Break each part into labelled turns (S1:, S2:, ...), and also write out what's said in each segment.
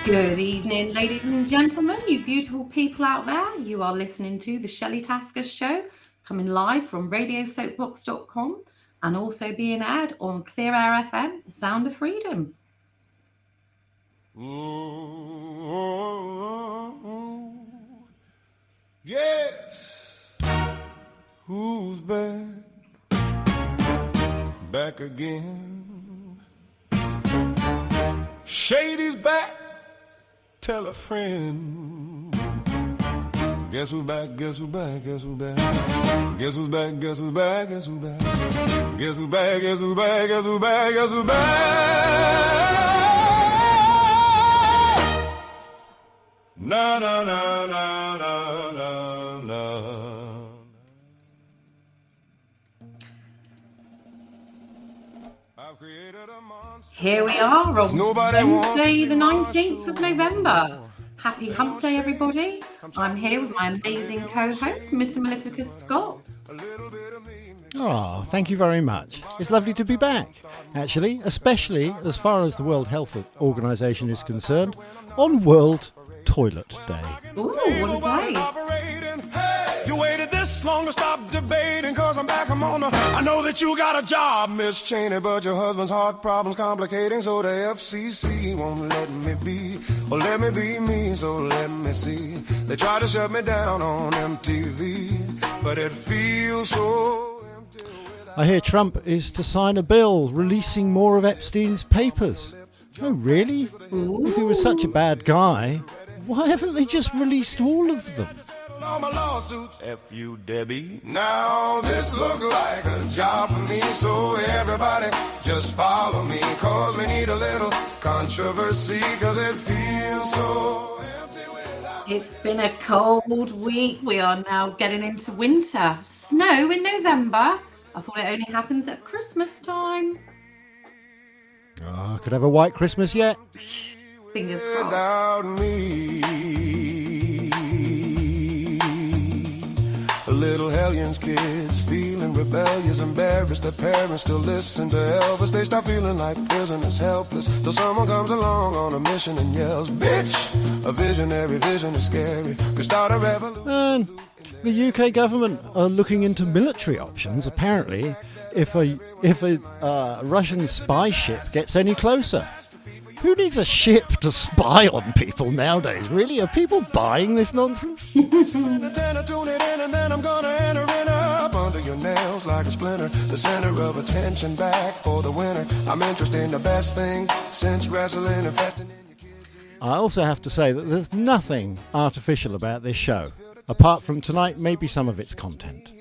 S1: Good evening, ladies and gentlemen, you beautiful people out there. You are listening to the Shelley Tasker Show, coming live from radiosoapbox.com and also being aired on Clear Air FM, the Sound of Freedom.
S2: Yes. Who's back? Back again. Shady's back. Tell a friend. Guess who's back? Guess who's back? Guess who's back? Guess who's back? Guess who's back? Guess who's back? Guess who's back? Guess who's back? Guess who's back? Guess who's back? Na na na na na na na.
S1: Here we are on Wednesday the 19th of November. Happy Hump Day, everybody. I'm here with my amazing co-host, Mr. Mallifficus Scott.
S3: Oh, thank you very much. It's lovely to be back, actually, especially as far as the World Health Organization is concerned, on World Toilet Day.
S1: Ooh, what a day.
S2: You waited this long to stop debating, cause I'm back, I'm on the... I know that you got a job, Miss Cheney, but your husband's heart problems complicating, so the FCC won't let me be, or let me be me, so let me see. They try to shut me down on MTV, but it feels so empty.
S3: I hear Trump is to sign a bill releasing more of Epstein's papers. Oh, really?
S1: Ooh.
S3: If he was such a bad guy, why haven't they just released all of them?
S2: All my lawsuits, F you, Debbie. Now this look like a job for me, so everybody just follow me, cause we need a little controversy, cause it feels so empty without...
S1: It's been a cold week. We are now getting into winter. Snow in November. I thought it only happens at Christmas time.
S3: Oh, could have a white Christmas yet.
S1: Fingers crossed.
S2: Without me, little hellions kids feeling rebellious, embarrassed. Their parents still listen to Elvis. They start feeling like prisoners, helpless, till someone comes along on a mission and yells, "Bitch!" A visionary vision is scary. Could start a revolution.
S3: And the UK government are looking into military options. Apparently, if a Russian spy ship gets any closer. Who needs a ship to spy on people nowadays? Really? Are people buying this nonsense?
S2: Tune it in, and then I'm gonna enter it up under your nails like a splinter. The center of attention back for the winner. I'm interested in the best thing since wrestling, investing in your kids.
S3: I also have to say that there's nothing artificial about this show, apart from tonight, maybe some of its content.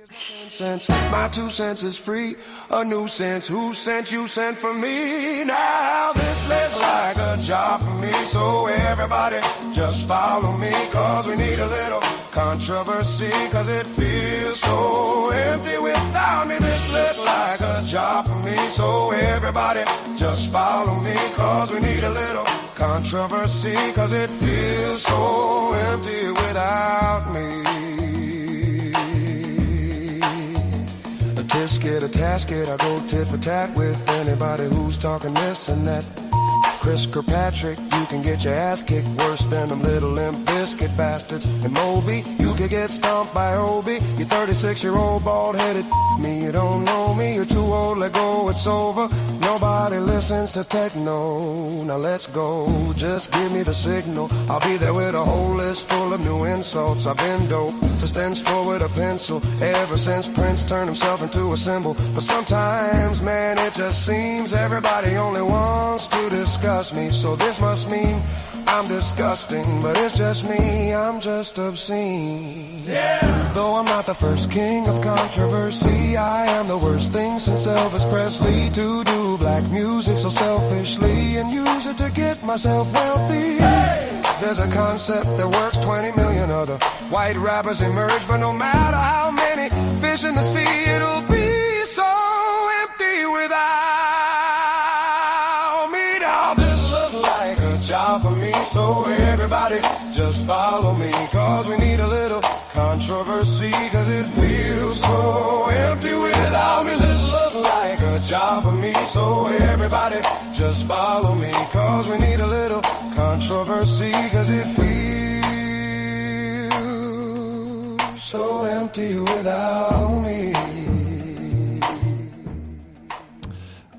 S2: My 2 cents is free, a nuisance. Who sent you sent for me? Now this looks like a job for me, so everybody just follow me, cause we need a little controversy, cause it feels so empty without me. This looks like a job for me, so everybody just follow me, cause we need a little controversy, cause it feels so empty without me. Tisket, a tasket, I go tit for tat with anybody who's talking this and that. Chris Kirkpatrick, you can get your ass kicked worse than them little Limp Bizkit bastards. And Moby, you could get stomped by Obi. You 36-year-old bald-headed me, you don't know me, you're too old, let go, it's over. Nobody listens to techno, now let's go, just give me the signal. I'll be there with a whole list full of new insults. I've been dope, suspenseful with a pencil, ever since Prince turned himself into a symbol. But sometimes, man, it just seems everybody only wants to discuss me, so this must mean I'm disgusting, but it's just me, I'm just obscene. Yeah. Though I'm not the first king of controversy, I am the worst thing since Elvis Presley to do black music so selfishly and use it to get myself wealthy. Hey. There's a concept that works, 20 million other white rappers emerge, but no matter how many fish in the sea, it'll be so empty without me. Now this look like a job for me, so everybody just follow me, cause we need a little controversy, cause it feels so empty without me. This look like a job for me, me. So everybody, just follow me, cause we need a little controversy, cause it feels so empty without me.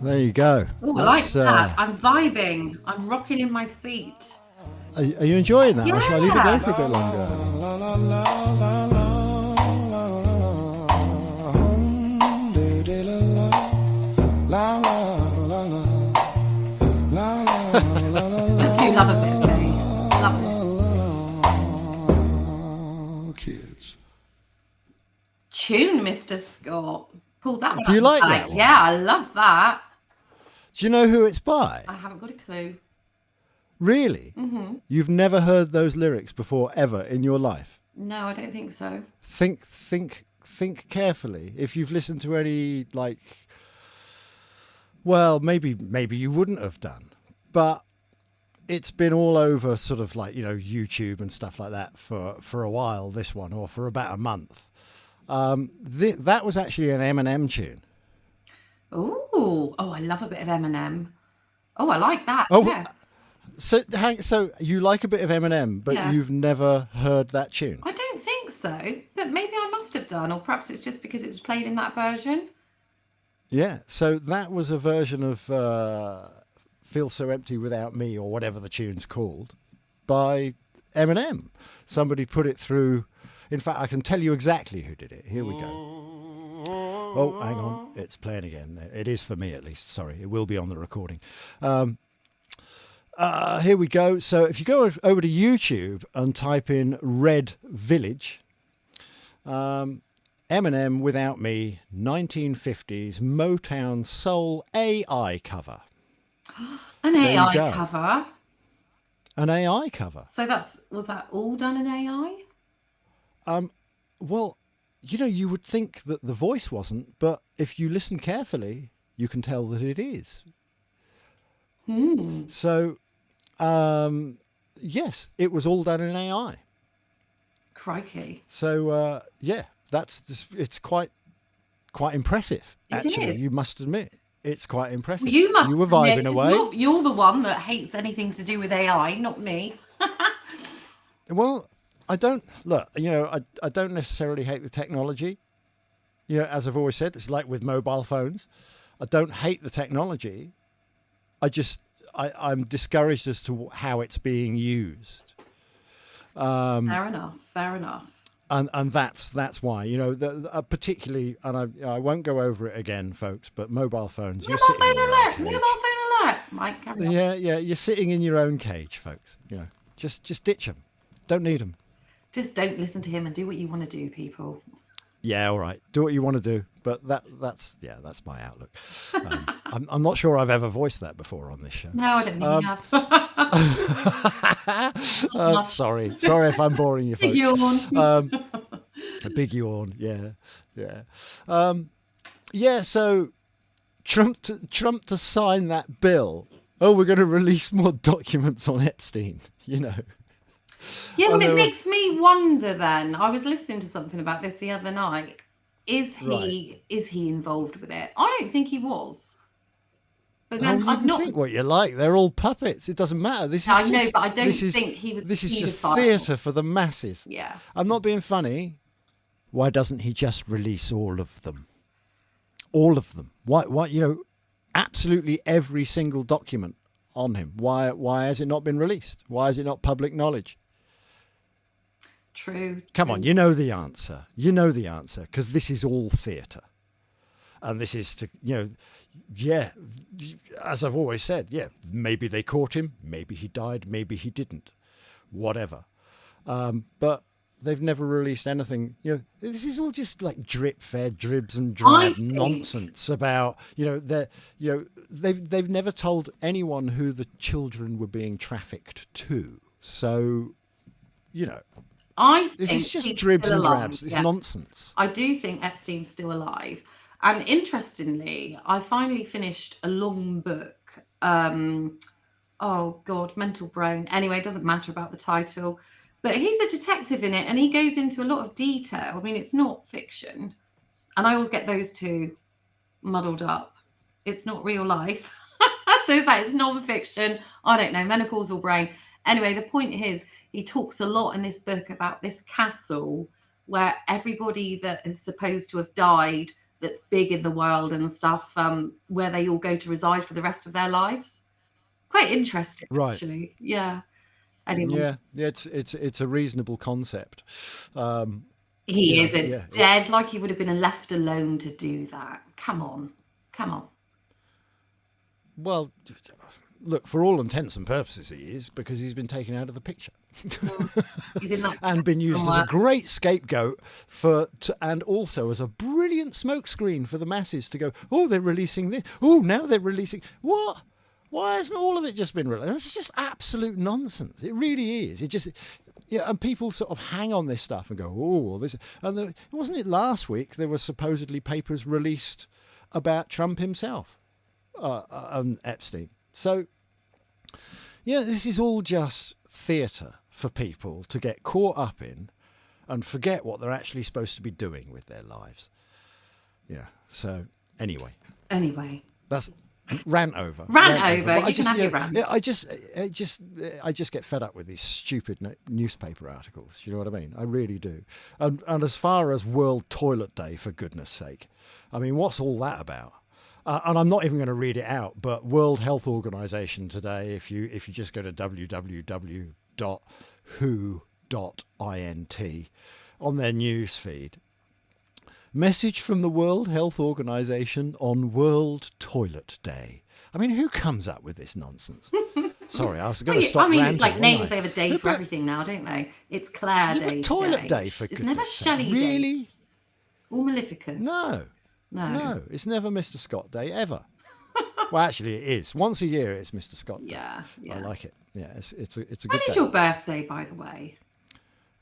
S3: There you go.
S1: Oh, I like that. I'm vibing. I'm rocking in my seat.
S3: Are you enjoying that?
S1: Yeah.
S3: Or shall I leave it go for a bit longer?
S1: I do love a bit of bass. Love it.
S2: Kids.
S1: Tune, Mr. Scott. Pull that one.
S3: Do you
S1: up
S3: like
S1: the
S3: that
S1: bag.
S3: one?
S1: Yeah, I love that.
S3: Do you know who it's by?
S1: I haven't got a clue.
S3: Really? Mm-hmm. You've never heard those lyrics before, ever in your life?
S1: No, I don't think so.
S3: Think carefully. If you've listened to any, like, well, maybe you wouldn't have done, but it's been all over sort of like, YouTube and stuff like that for a while, this one, or for about a month. That was actually an Eminem tune.
S1: Oh, I love a bit of Eminem. Oh, I like that.
S3: Oh,
S1: yeah.
S3: So you like a bit of Eminem, but
S1: Yeah.
S3: you've never heard that tune?
S1: I don't think so, but maybe I must have done, or perhaps it's just because it was played in that version.
S3: Yeah, so that was a version of Feel So Empty Without Me, or whatever the tune's called, by Eminem. Somebody put it through. In fact, I can tell you exactly who did it. Here we go. Oh, hang on. It's playing again. It is for me, at least. Sorry, it will be on the recording. Here we go. So if you go over to YouTube and type in Red Village, Eminem Without Me, 1950s Motown Soul AI cover.
S1: An
S3: There you
S1: AI
S3: go.
S1: cover.
S3: An AI cover.
S1: So was that all done in AI?
S3: Well, you would think that the voice wasn't, but if you listen carefully, you can tell that it is. So, yes, it was all done in AI.
S1: Crikey.
S3: So, yeah, it's quite impressive,
S1: It
S3: actually.
S1: is.
S3: You must admit. It's quite impressive.
S1: Well, you must
S3: were
S1: admit,
S3: vibing
S1: 'cause
S3: away.
S1: You're the one that hates anything to do with AI, not me.
S3: Well, I don't I don't necessarily hate the technology. As I've always said, it's like with mobile phones. I don't hate the technology. I'm discouraged as to how it's being used.
S1: Fair enough.
S3: And that's why, particularly, and I won't go over it again, folks, but mobile phones.
S1: Mobile phone alert! Mike, carry on.
S3: Yeah, you're sitting in your own cage, folks. Just ditch them. Don't need them.
S1: Just don't listen to him and do what you want to do, people.
S3: Yeah, all right. Do what you want to do, but that's my outlook. I'm not sure I've ever voiced that before on this show.
S1: No, I don't think you have.
S3: Sorry if I'm boring you, folks.
S1: Big yawn.
S3: A big yawn. Yeah. So Trump to sign that bill. Oh, we're going to release more documents on Epstein.
S1: Yeah, well, it makes me wonder then. I was listening to something about this the other night. Is he involved with it? I don't think he was. But then
S3: you
S1: I've
S3: can
S1: not
S3: think what you like. They're all puppets. It doesn't matter. This is
S1: I know,
S3: just,
S1: but I don't
S3: this is,
S1: think he was.
S3: This is
S1: he
S3: just
S1: was
S3: theatre for the masses.
S1: Yeah.
S3: I'm not being funny. Why doesn't he just release all of them? All of them. Why? Absolutely every single document on him. Why has it not been released? Why is it not public knowledge?
S1: True.
S3: Come on, you know the answer. Because this is all theatre. And this is to, as I've always said, maybe they caught him, maybe he died, maybe he didn't, whatever. But they've never released anything. This is all just like drip-fed dribs and drab nonsense about, they've never told anyone who the children were being trafficked to. So,
S1: I think
S3: this is just
S1: he's
S3: dribs
S1: still
S3: and
S1: alive.
S3: drabs. It's nonsense.
S1: I do think Epstein's still alive. And interestingly, I finally finished a long book. Oh, God, mental brain. Anyway, it doesn't matter about the title. But he's a detective in it, and he goes into a lot of detail. I mean, it's not fiction. And I always get those two muddled up. It's not real life. So it's like, it's non-fiction. I don't know, menopausal brain. Anyway, the point is, he talks a lot in this book about this castle where everybody that is supposed to have died, that's big in the world and stuff, where they all go to reside for the rest of their lives. Quite interesting,
S3: Right.
S1: actually. Yeah. Anyway,
S3: Yeah. It's a reasonable concept.
S1: he
S3: Yeah,
S1: isn't
S3: yeah.
S1: dead like he would have been left alone to do that. Come on.
S3: Well, look, for all intents and purposes, he is, because he's been taken out of the picture.
S1: He's in that
S3: And been used as
S1: somewhere.
S3: a great scapegoat and also as a brilliant smokescreen for the masses to go, oh, they're releasing this. Oh, now they're releasing what? Why hasn't all of it just been released? It's just absolute nonsense. It really is. It just, yeah. And people sort of hang on this stuff and go, oh, well, this. And wasn't it last week there were supposedly papers released about Trump himself and Epstein? So, yeah, this is all just theatre for people to get caught up in and forget what they're actually supposed to be doing with their lives. Yeah. So anyway, that's rant over.
S1: Rant over.
S3: But
S1: You can have your rant.
S3: Yeah, I just get fed up with these stupid newspaper articles. You know what I mean? I really do. And as far as World Toilet Day, for goodness sake, I mean, what's all that about? And I'm not even going to read it out, but World Health Organization today, if you just go to www.who.int on their news feed, message from the World Health Organization on World Toilet Day. I mean, who comes up with this nonsense? Sorry, I was going to stop ranting.
S1: It's like names. They have a day for
S3: But-
S1: everything now, don't they? It's Claire Day.
S3: Toilet Day, for
S1: It's never
S3: goodness sake.
S1: Shelley Day
S3: Really?
S1: or Maleficus.
S3: No, it's never Mr. Scott Day ever. Well, actually, it is. Once a year, it's Mr. Scott Day.
S1: Yeah.
S3: I like it. Yeah, it's a good
S1: When
S3: day.
S1: is your birthday, by the way?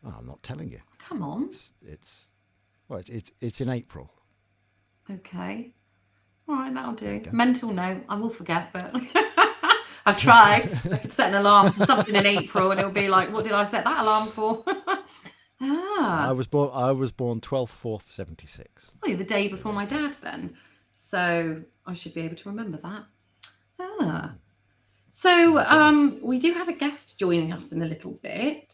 S3: Oh, I'm not telling you.
S1: Come on.
S3: It's in April.
S1: Okay. All right, that'll do. Mental note. I will forget, but I've tried. I could set an alarm for something in April, and it'll be like, what did I set that alarm for?
S3: I was born 12th 4th 76.
S1: Well, you're the day before my dad then. So I should be able to remember that. So we do have a guest joining us in a little bit.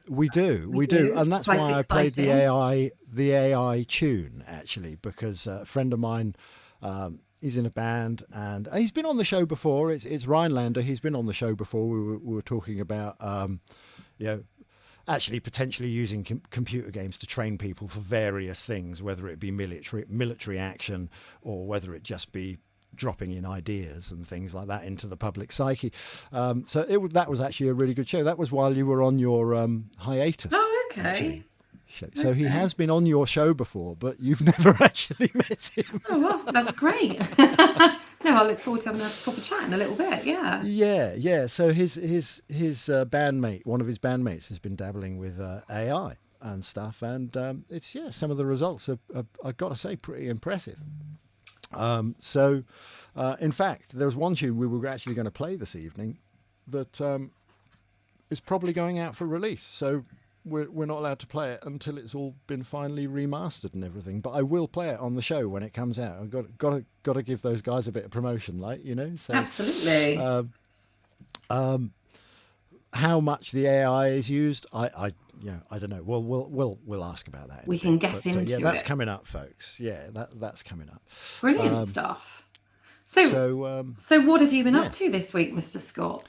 S3: We do,
S1: do.
S3: and that's
S1: Quite
S3: why I played
S1: exciting.
S3: the AI tune, actually, because a friend of mine is in a band, and he's been on the show before. It's Rhinelander. He's been on the show before. We were talking about actually potentially using computer games to train people for various things, whether it be military action or whether it just be dropping in ideas and things like that into the public psyche. So that was actually a really good show. That was while you were on your hiatus.
S1: Oh, okay.
S3: Actually. So he has been on your show before, but you've never actually met him.
S1: Oh, well, that's great. No, I look forward to having a proper chat in a little bit. Yeah.
S3: Yeah. So his bandmate, one of his bandmates, has been dabbling with AI and stuff, and it's some of the results are I've got to say pretty impressive. So in fact, there was one tune we were actually going to play this evening that is probably going out for release. So we're not allowed to play it until it's all been finally remastered and everything. But I will play it on the show when it comes out. I've got to give those guys a bit of promotion, like, you know. So,
S1: Absolutely.
S3: how much the AI is used, I don't know. We'll ask about that.
S1: We can get into
S3: yeah, that's
S1: it.
S3: coming up, folks. Yeah, that's coming up.
S1: Brilliant stuff. So what have you been up to this week, Mr. Scott?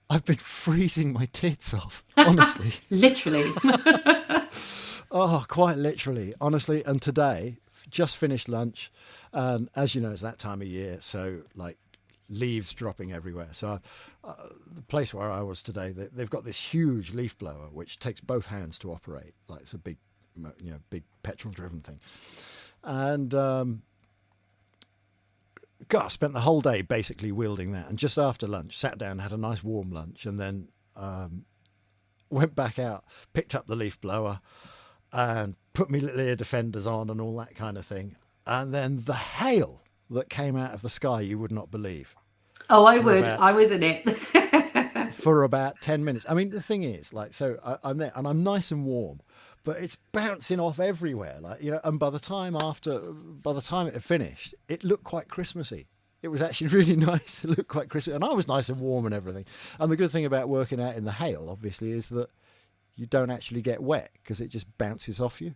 S3: I've been freezing my tits off, honestly.
S1: Literally.
S3: Oh, quite literally, honestly. And today, just finished lunch, and as you know, it's that time of year, so like leaves dropping everywhere. So the place where I was today, they've got this huge leaf blower which takes both hands to operate. Like, it's a big petrol-driven thing, and God, I spent the whole day basically wielding that. And just after lunch, sat down, had a nice warm lunch, and then went back out, picked up the leaf blower, and put me little ear defenders on and all that kind of thing. And then the hail that came out of the sky, you would not believe.
S1: Oh, I would. I was in it.
S3: For about 10 minutes. I mean, the thing is, like, so I'm there and I'm nice and warm, but it's bouncing off everywhere, like, you know. And by the time it had finished, it looked quite Christmassy. It was actually really nice. It looked quite crispy, and I was nice and warm and everything. And the good thing about working out in the hail, obviously, is that you don't actually get wet because it just bounces off you.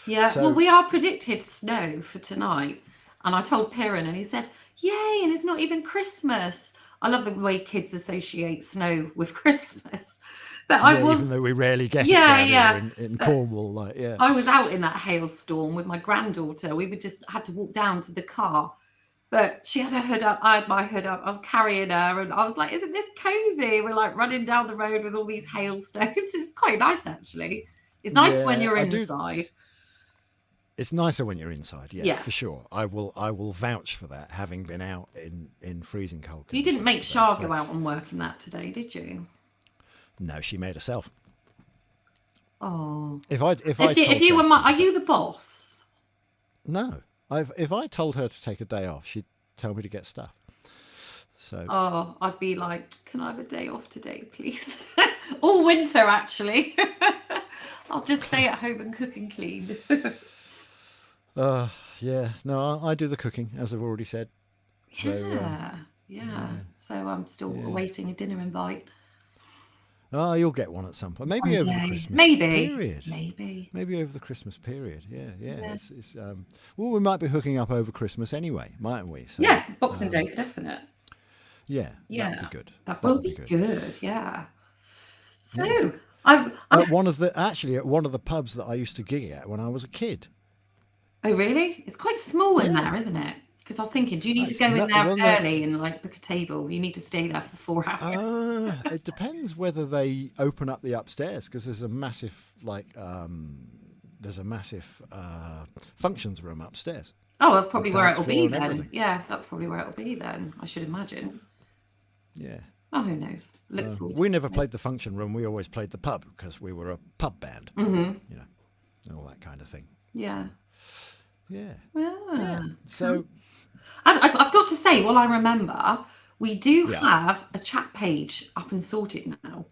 S1: Yeah,
S3: So
S1: well, we are predicted snow for tonight. And I told Piran, and he said, Yay, and it's not even Christmas. I love the way kids associate snow with Christmas. But I
S3: yeah, even though
S1: was,
S3: we rarely get it
S1: yeah,
S3: down here
S1: yeah.
S3: in
S1: But
S3: Cornwall, like yeah,
S1: I was out in that hailstorm with my granddaughter. We would just had to walk down to the car. But she had her hood up, I had my hood up. I was carrying her, and I was like, "Isn't this cozy?" We're like running down the road with all these hailstones. It's quite nice, actually. It's nice when
S3: yeah,
S1: you're
S3: I do.
S1: inside.
S3: It's nicer when you're inside, yeah, for
S1: Yes.
S3: sure. I will vouch for that, having been out in freezing cold
S1: You didn't
S3: conditions
S1: make
S3: today.
S1: Shah
S3: So
S1: go out and work in that today, did you?
S3: no, she made herself.
S1: Oh.
S3: If I
S1: If
S3: told
S1: you
S3: her
S1: were
S3: to
S1: my,
S3: take
S1: are
S3: a day,
S1: you the boss?
S3: no, if I told her to take a day off, she'd tell me to get stuff. So
S1: Oh, I'd be like, can I have a day off today, please? All winter, actually. I'll just stay at home and cook and clean.
S3: yeah, no, I do the cooking as I've already said. So
S1: Yeah, yeah.
S3: yeah,
S1: So I'm still
S3: yeah.
S1: awaiting a dinner invite.
S3: Oh, you'll get one at some point. Maybe
S1: One
S3: over the
S1: day.
S3: Christmas
S1: Maybe.
S3: period.
S1: Maybe.
S3: Maybe over the Christmas period. Yeah, yeah.
S1: Yeah.
S3: It's well, we might be hooking up over Christmas anyway, mightn't we? So
S1: Yeah, Boxing Day for definite.
S3: yeah, that'll be
S1: Yeah.
S3: good.
S1: That will
S3: That'll be
S1: be
S3: good.
S1: good. Yeah.
S3: Yeah.
S1: So I
S3: At one of the pubs that I used to gig at when I was a kid.
S1: oh really? It's quite small in
S3: Yeah.
S1: there, isn't it? Because I was thinking, do you need to
S3: It's
S1: go in
S3: not,
S1: there
S3: well, no,
S1: early and like book a table? You need to stay there for 4 hours.
S3: it depends whether they open up the upstairs because there's a massive functions room upstairs
S1: Oh, that's probably
S3: with
S1: where
S3: dance
S1: it'll
S3: floor
S1: be
S3: and
S1: then.
S3: everything.
S1: Yeah, that's probably where it'll be then, I should imagine.
S3: Yeah.
S1: Oh, who knows? Look forward to
S3: We never
S1: it.
S3: played the function room. We always played the pub because we were a pub band,
S1: Mm-hmm.
S3: you know, and all that kind of thing.
S1: Yeah.
S3: Yeah. Yeah.
S1: Yeah.
S3: So,
S1: And I've got to say, while I remember, we do
S3: yeah.
S1: have a chat page up and sorted now.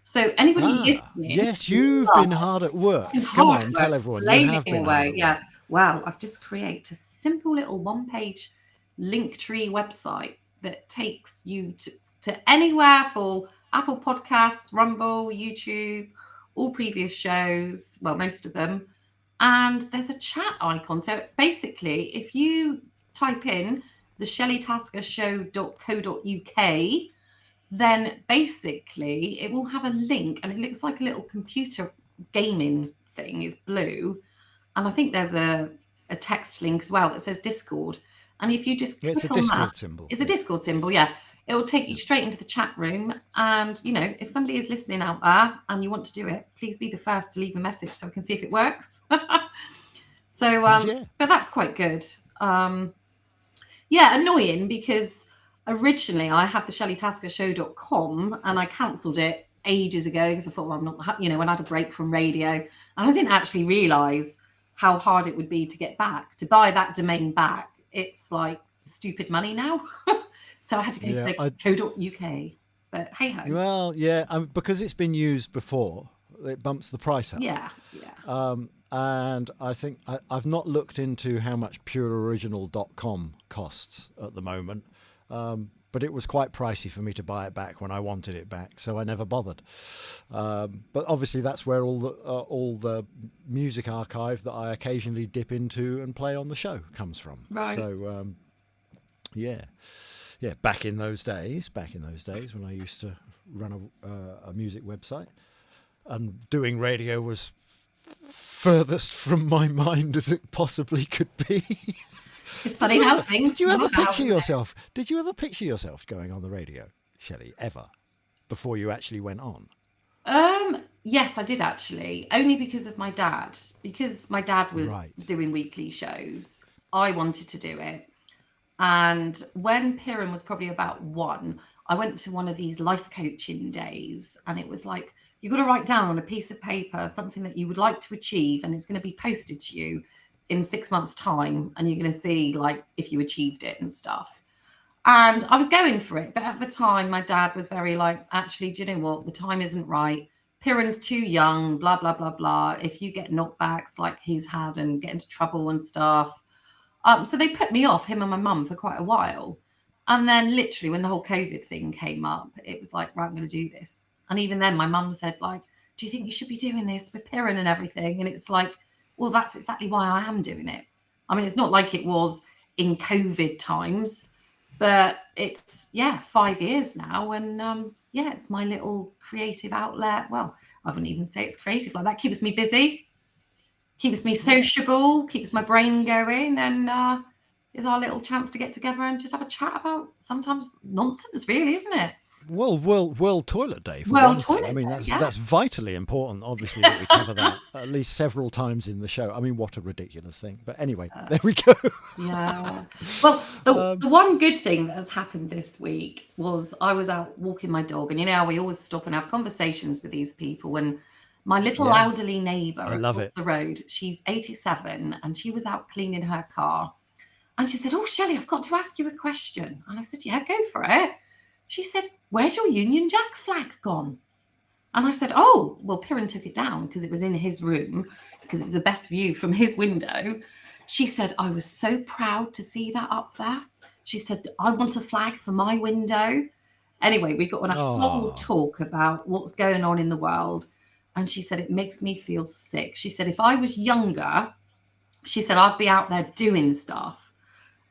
S1: So anybody listening,
S3: Yes, you've been hard at work.
S1: been
S3: Come
S1: hard
S3: on,
S1: work,
S3: tell everyone you
S1: slaving
S3: have been hard
S1: away.
S3: at work.
S1: Yeah. Well, I've just created a simple little one-page Linktree website that takes you to anywhere for Apple Podcasts, Rumble, YouTube, all previous shows, well, most of them. And there's a chat icon. So basically, if you type in the shelleytaskershow.co.uk, then basically it will have a link and it looks like a little computer gaming thing. It's blue. And I think there's a text link as well that says Discord. And if you just
S3: Yeah, it's a
S1: click on that,
S3: Discord symbol.
S1: it's a
S3: Yeah.
S1: Discord symbol, yeah. It will take you straight into the chat room. And, you know, if somebody is listening out there and you want to do it, please be the first to leave a message so I can see if it works. So,
S3: Yeah.
S1: but that's quite good. Yeah, annoying because originally I had the shelleytaskershow.com and I cancelled it ages ago because I thought, well, I'm not, you know, when I had a break from radio, and I didn't actually realise how hard it would be to get back. To buy that domain back, it's like stupid money now. So I had to go to the co.uk. But hey ho.
S3: Well, yeah, because it's been used before, it bumps the price up.
S1: Yeah, yeah.
S3: And I think I've not looked into how much pureoriginal.com costs at the moment, but it was quite pricey for me to buy it back when I wanted it back, so I never bothered. But obviously, that's where all the music archive that I occasionally dip into and play on the show comes from.
S1: Right.
S3: So yeah. Back in those days when I used to run a music website, and doing radio was furthest from my mind as it possibly could be.
S1: It's funny how things.
S3: Did you ever
S1: come about,
S3: picture
S1: isn't it?
S3: yourself? Did you ever picture yourself going on the radio, Shelley? Ever? Before you actually went on?
S1: Yes, I did actually. Only because of my dad. Because my dad was
S3: Right.
S1: doing weekly shows, I wanted to do it. And when Piran was probably about 1, I went to one of these life coaching days, and it was like, you've got to write down on a piece of paper something that you would like to achieve, and it's going to be posted to you in 6 months' time, and you're going to see like if you achieved it and stuff. And I was going for it, but at the time, my dad was very like, actually, do you know what? The time isn't right. Piran's too young, blah, blah, blah, blah. If you get knockbacks like he's had and get into trouble and stuff. So they put me off, him and my mum, for quite a while. And then literally when the whole COVID thing came up, it was like, right, I'm going to do this. And even then my mum said, like, do you think you should be doing this with Piran and everything? And it's like, well, that's exactly why I am doing it. I mean, it's not like it was in COVID times, but it's, 5 years now. And it's my little creative outlet. Well, I wouldn't even say it's creative like that. Keeps me busy, keeps me sociable, keeps my brain going. And is our little chance to get together and just have a chat about sometimes nonsense, really, isn't it?
S3: Well, World Toilet Day. For
S1: World
S3: one thing.
S1: Toilet
S3: I mean,
S1: Day,
S3: that's vitally important. Obviously, that we cover that at least several times in the show. I mean, what a ridiculous thing. But anyway, there we go.
S1: Yeah. Well, the one good thing that has happened this week was I was out walking my dog, and you know how we always stop and have conversations with these people. And my little elderly neighbour across the road, she's 87, and she was out cleaning her car. And she said, "Oh, Shelley, I've got to ask you a question." And I said, "Yeah, go for it." She said, "Where's your Union Jack flag gone?" And I said, "Oh, well, Piran took it down because it was in his room, because it was the best view from his window." She said, "I was so proud to see that up there." She said, "I want a flag for my window." Anyway, we got on a whole talk about what's going on in the world. And she said, "It makes me feel sick." She said, "If I was younger," she said, "I'd be out there doing stuff."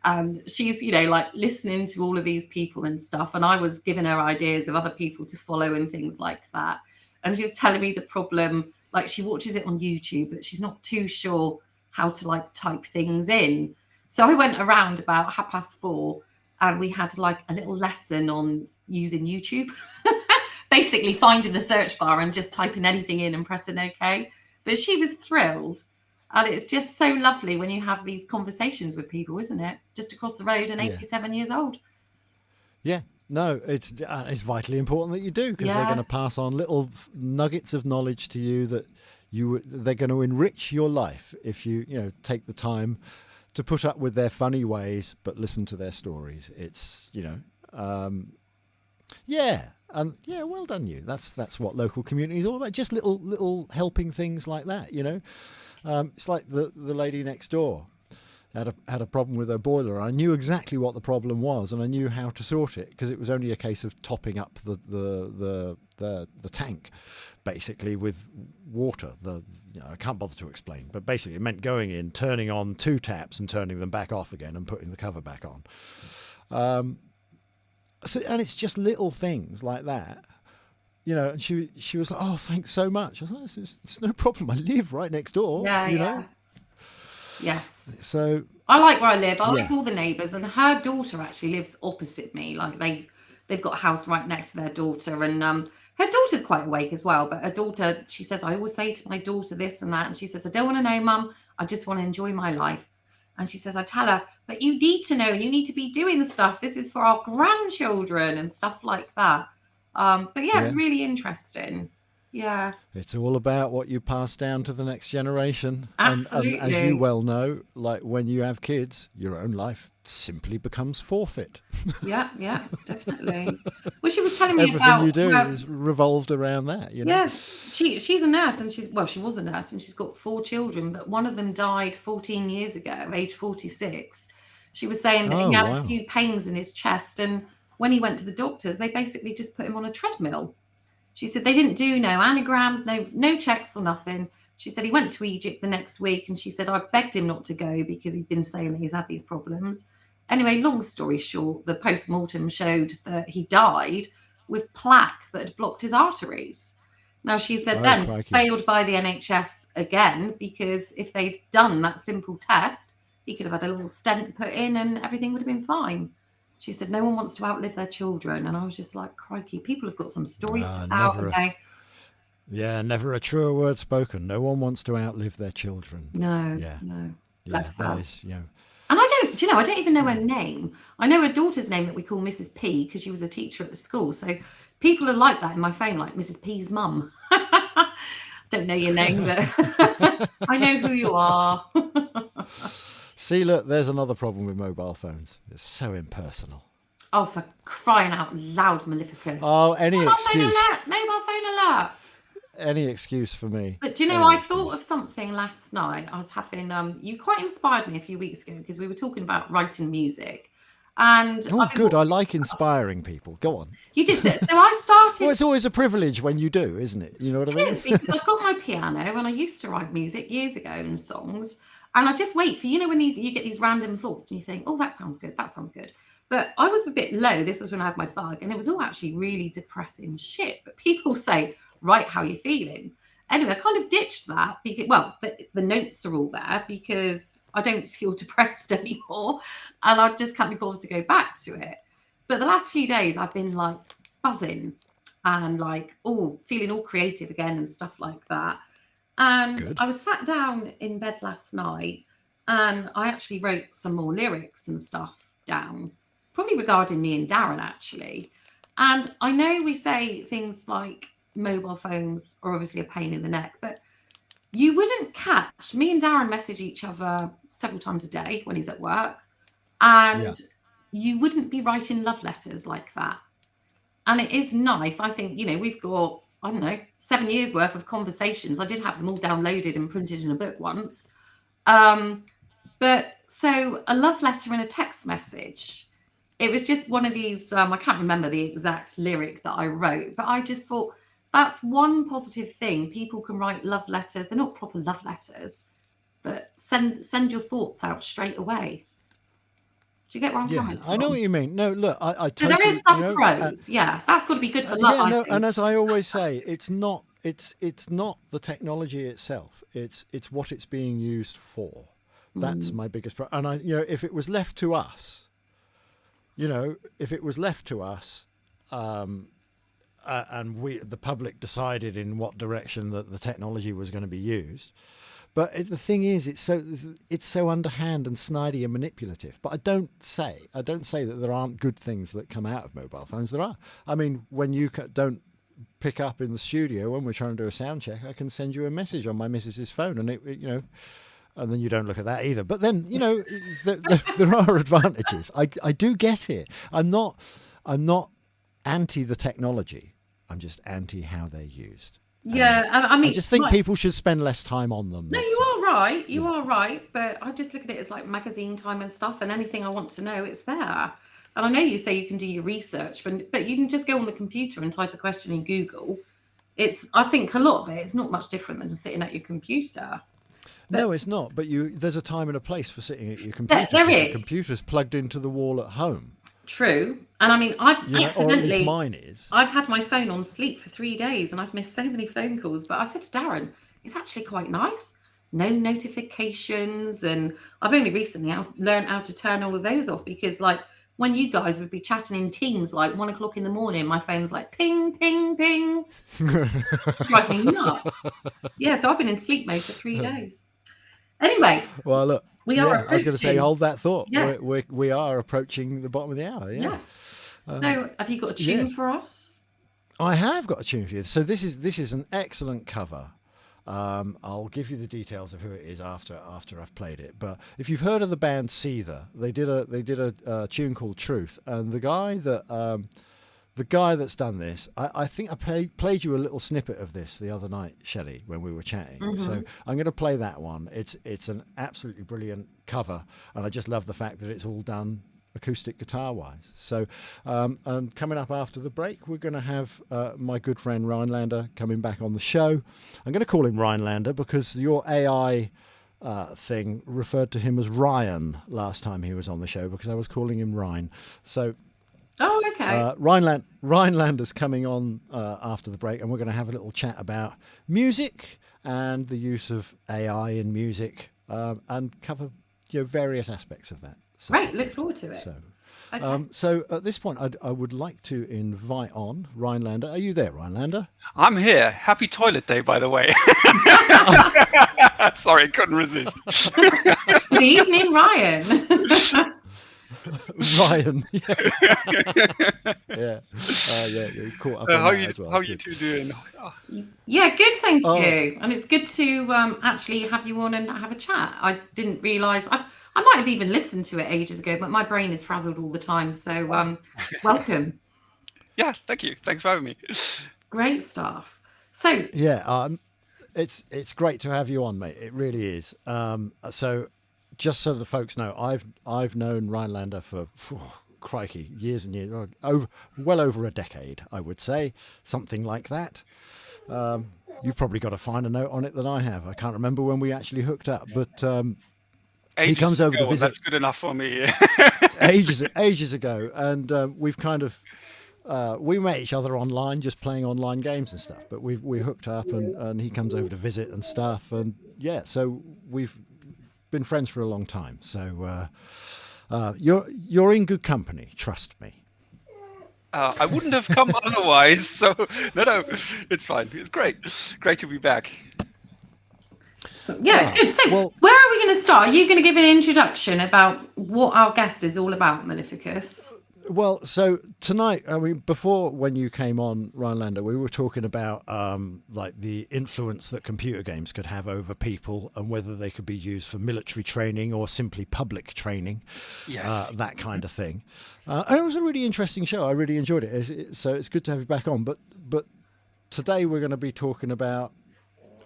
S1: And she's, like listening to all of these people and stuff. And I was giving her ideas of other people to follow and things like that. And she was telling me the problem, like she watches it on YouTube, but she's not too sure how to like type things in. So I went around about 4:30 and we had like a little lesson on using YouTube, basically finding the search bar and just typing anything in and pressing OK. But she was thrilled. And it's just so lovely when you have these conversations with people, isn't it? Just across the road and 87 years old.
S3: Yeah, no, it's vitally important that you do, because they're going to pass on little nuggets of knowledge to you that they're going to enrich your life if you take the time to put up with their funny ways, but listen to their stories. It's well done you. That's what local community is all about. Just little helping things like that, It's like the lady next door had a problem with her boiler. I knew exactly what the problem was, and I knew how to sort it, because it was only a case of topping up the tank, basically, with water. I can't bother to explain, but basically it meant going in, turning on 2 taps, and turning them back off again, and putting the cover back on. And it's just little things like that. And she was like, "Oh, thanks so much." I was like, "It's no problem. I live right next door."
S1: Yeah. Yes.
S3: So
S1: I like where I live. I like all the neighbours, and her daughter actually lives opposite me. Like they've got a house right next to their daughter, and her daughter's quite awake as well. But her daughter, she says, "I always say to my daughter this and that," and she says, "I don't want to know, Mum. I just want to enjoy my life." And she says, I tell her, "But you need to know. You need to be doing stuff. This is for our grandchildren," and stuff like that. But really interesting. Yeah.
S3: It's all about what you pass down to the next generation.
S1: Absolutely.
S3: And as you well know, like when you have kids, your own life simply becomes forfeit.
S1: Yeah, definitely. Well, she was telling me
S3: everything
S1: about
S3: you do is revolved around that,
S1: Yeah. She's a nurse, and she was a nurse, and she's got 4 children, but one of them died 14 years ago, age 46. She was saying that he had a few pains in his chest, and when he went to the doctors, they basically just put him on a treadmill. She said they didn't do no anograms, no checks or nothing. She said he went to Egypt the next week, and she said, I begged him not to go because he'd been saying that he's had these problems. Anyway, long story short, the post-mortem showed that he died with plaque that had blocked his arteries. Now, she said failed by the NHS again, because if they'd done that simple test, he could have had a little stent put in and everything would have been fine. She said, no one wants to outlive their children. And I was just like, crikey, people have got some stories to tell, haven't they?
S3: Yeah, never a truer word spoken. No one wants to outlive their children.
S1: No.
S3: That's that is,
S1: And I don't even know her name. I know her daughter's name that we call Mrs. P because she was a teacher at the school. So people are like that in my phone, like Mrs. P's mum. Don't know your name, but I know who you are.
S3: See, look, there's another problem with mobile phones. It's so impersonal.
S1: Oh, for crying out loud, Mallifficus.
S3: Oh, any excuse.
S1: Mobile phone alert.
S3: Any excuse for me.
S1: But do you know, I thought of something last night. I was having, you quite inspired me a few weeks ago because we were talking about writing music. And
S3: Oh, good. I like inspiring people. Go on.
S1: you did it. So I started.
S3: Well, it's always a privilege when you do, isn't it? You know what I mean?
S1: It is because I've got my piano and I used to write music years ago and songs. And I just wait for, when you get these random thoughts and you think, oh, that sounds good. That sounds good. But I was a bit low. This was when I had my bug and it was all actually really depressing shit. But people say, write how you're feeling. Anyway, I kind of ditched that because, well, the notes are all there because I don't feel depressed anymore. And I just can't be bothered to go back to it. But the last few days I've been like buzzing and like, feeling all creative again and stuff like that. And
S3: Good.
S1: I was sat down in bed last night and I actually wrote some more lyrics and stuff down, probably regarding me and Darren, actually. And I know we say things like mobile phones are obviously a pain in the neck, but you wouldn't catch me and Darren message each other several times a day when he's at work. And you wouldn't be writing love letters like that. And it is nice. I think, we've got, 7 years worth of conversations. I did have them all downloaded and printed in a book once. But so a love letter and a text message, it was just one of these, I can't remember the exact lyric that I wrote, but I just thought that's one positive thing. People can write love letters. They're not proper love letters, but send your thoughts out straight away. Do you get where I'm coming from?
S3: I know what you mean. No, look, I totally.
S1: So there is some pros. That's got to be good for love. I think.
S3: And as I always say, it's not the technology itself. It's what it's being used for. That's my biggest problem. And if it was left to us, and the public decided in what direction that the technology was going to be used. But the thing is, it's so underhand and snidey and manipulative. But I don't say that there aren't good things that come out of mobile phones. There are. I mean, when you don't pick up in the studio when we're trying to do a sound check, I can send you a message on my missus's phone, and and then you don't look at that either. But then there are advantages. I do get it. I'm not anti the technology. I'm just anti how they're used.
S1: Yeah, and I mean,
S3: I just think people should spend less time on them.
S1: No, you are right. You are right. But I just look at it as like magazine time and stuff, and anything I want to know, it's there. And I know you say you can do your research, but you can just go on the computer and type a question in Google. I think a lot of it is not much different than sitting at your computer.
S3: No, it's not. But there's a time and a place for sitting at your computer.
S1: There is.
S3: The computer's plugged into the wall at home.
S1: True. And I mean, I've accidentally,
S3: or at least mine is.
S1: I've had my phone on sleep for 3 days and I've missed so many phone calls. But I said to Darren, it's actually quite nice. No notifications. And I've only recently learned how to turn all of those off because like when you guys would be chatting in Teams, like 1 o'clock in the morning, my phone's like ping, ping, ping. Drive me nuts. Yeah. So I've been in sleep mode for 3 days. Anyway.
S3: Well, look. I was going to say, hold that thought.
S1: Yes.
S3: We are approaching the bottom of the hour. Yeah.
S1: Yes. So, have you got a tune for us?
S3: I have got a tune for you. So this is an excellent cover. I'll give you the details of who it is after I've played it. But if you've heard of the band Seether, they did a tune called Truth, and the guy that's done this, I think I played you a little snippet of this the other night, Shelley, when we were chatting. Mm-hmm. So I'm going to play that one. It's an absolutely brilliant cover, and I just love the fact that it's all done acoustic guitar-wise. So, and coming up after the break, we're going to have my good friend Rhinelander coming back on the show. I'm going to call him Rhinelander because your AI thing referred to him as Ryan last time he was on the show because I was calling him Rhine. So...
S1: Oh, okay.
S3: Rhinelander's coming on after the break, and we're going to have a little chat about music and the use of AI in music, and cover various aspects of that. So,
S1: right, look forward to it.
S3: So at this point, I would like to invite on Rhinelander. Are you there, Rhinelander?
S4: I'm here. Happy toilet day, by the way. Sorry, couldn't resist.
S1: Good evening, Ryan.
S3: Ryan, yeah, you caught up.
S4: How
S3: on that as well.
S4: How you two doing?
S1: Yeah, good, thank you. And it's good to actually have you on and have a chat. I didn't realise I might have even listened to it ages ago, but my brain is frazzled all the time. So welcome.
S4: Yeah, thank you. Thanks for having me.
S1: Great stuff. So
S3: yeah, it's great to have you on, mate. It really is. So. Just so the folks know, I've known Rhinelander for crikey, years and years, well over a decade, I would say, something like that. You've probably got a finer note on it than I have. I can't remember when we actually hooked up, but he comes over to
S4: ago,
S3: visit
S4: that's good enough for me.
S3: ages ago, and we've kind of we met each other online, just playing online games and stuff. But we hooked up, and he comes over to visit and stuff, and yeah, so we've been friends for a long time. So you're in good company, trust me.
S4: I wouldn't have come otherwise. So no, it's fine. It's great to be back.
S1: So, yeah, good. So where are we going to start? Are you going to give an introduction about what our guest is all about, Mallifficus?
S3: Well, so tonight, I mean, before when you came on, Rhinelander, we were talking about like the influence that computer games could have over people and whether they could be used for military training or simply public training, that kind of thing. And it was a really interesting show. I really enjoyed it. So it's good to have you back on. But today we're going to be talking about